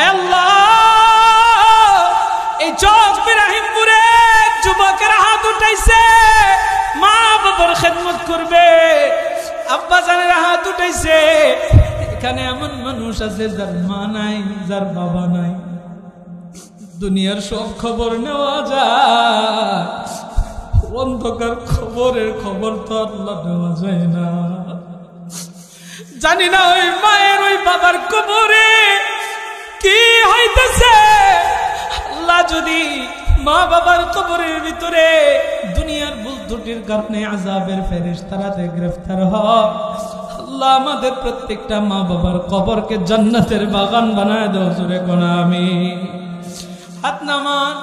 আল্লাহ, এই চক ইব্রাহিমপুরে যুবকেরা হাত উঠাইছে, মা বাবার খেদমত করবে, আব্বা জানের হাত উঠাইছে। এখানে এমন মানুষ আছে যার মা নাই, যার বাবা নাই। দুনিয়ার সব খবর নেওয়া যায়, অন্ধকার খবরের খবর তো আল্লাহ নেওয়া যায় না। জানি না ওই মায়ের ওই বাবার কবরে কি হইতেছে। আল্লাহ যদি মা বাবার কবরের ভিতরে দুনিয়ার ভুল ত্রুটির কারণে আযাবের ফেরেশতারাতে গ্রেফতার হয়, আল্লাহ আমাদের প্রত্যেকটা মা বাবার কবরকে জান্নাতের বাগান বানায় দাও। জোরে কোন আমিন। হাত নামান।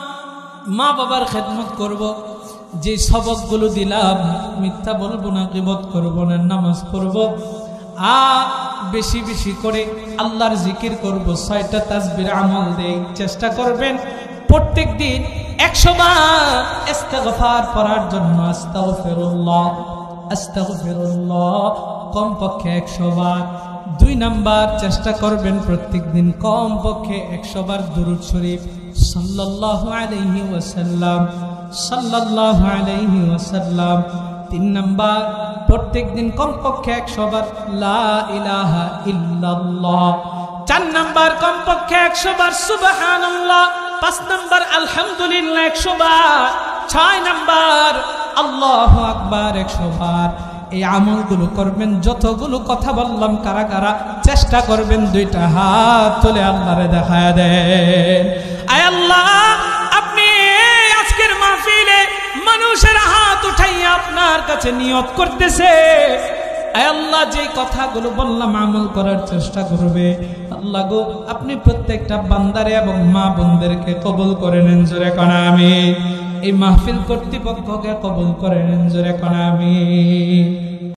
মা বাবার খেদমত করব, যে সবকগুলো দিলাম, মিথ্যা বলবো না, গীবত করব না, নামাজ পড়ব, আর বেশি বেশি করে আল্লাহর জিকির করব, 6টা তাসবির আমল দেই। চেষ্টা করবেন প্রত্যেক দিন 100 বার ইস্তিগফার পড়ার জন্য। আস্তাগফিরুল্লাহ আস্তাগফিরুল্লাহ কমপক্ষে 100 বার। 2 নাম্বার, চেষ্টা করবেন প্রত্যেক দিন কমপক্ষে 100 বার দুরূদ শরীফ সাল্লাল্লাহু আলাইহি ওয়াসাল্লাম সাল্লাল্লাহু আলাইহি ওয়াসাল্লাম। 3 নাম্বার, প্রত্যেক দিন কমপক্ষে 100 বার লা ইলাহা ইল্লাল্লাহ। 4 নাম্বার, কমপক্ষে 100 বার সুবহানাল্লাহ। 5 নাম্বার, আলহামদুলিল্লাহ 100 বার। 6 নাম্বার, আল্লাহু আকবার 100 বার। এই আমলগুলো করবেন। যতগুলো কথা বললাম, কারা কারা চেষ্টা করবেন 2টা হাত তুলে আল্লাহরে দেখায়া দেন। আয় আল্লাহ, আপনি আজকের মাহফিলে মানুষের হাত উঠাইয়া আপনার কাছে নিয়ত করতেছে, আয় আল্লাহ যে কথাগুলো বললাম আমল করার চেষ্টা করবে। আল্লাহ গো, আপনি প্রত্যেকটা বান্দারে এবং মা বোনদেরকে কবুল করে নেন। জোরে কোন আমিন। এই মাহফিল কর্তৃপক্ষকে কবুল করে নেন। জোরে কোন আমিন।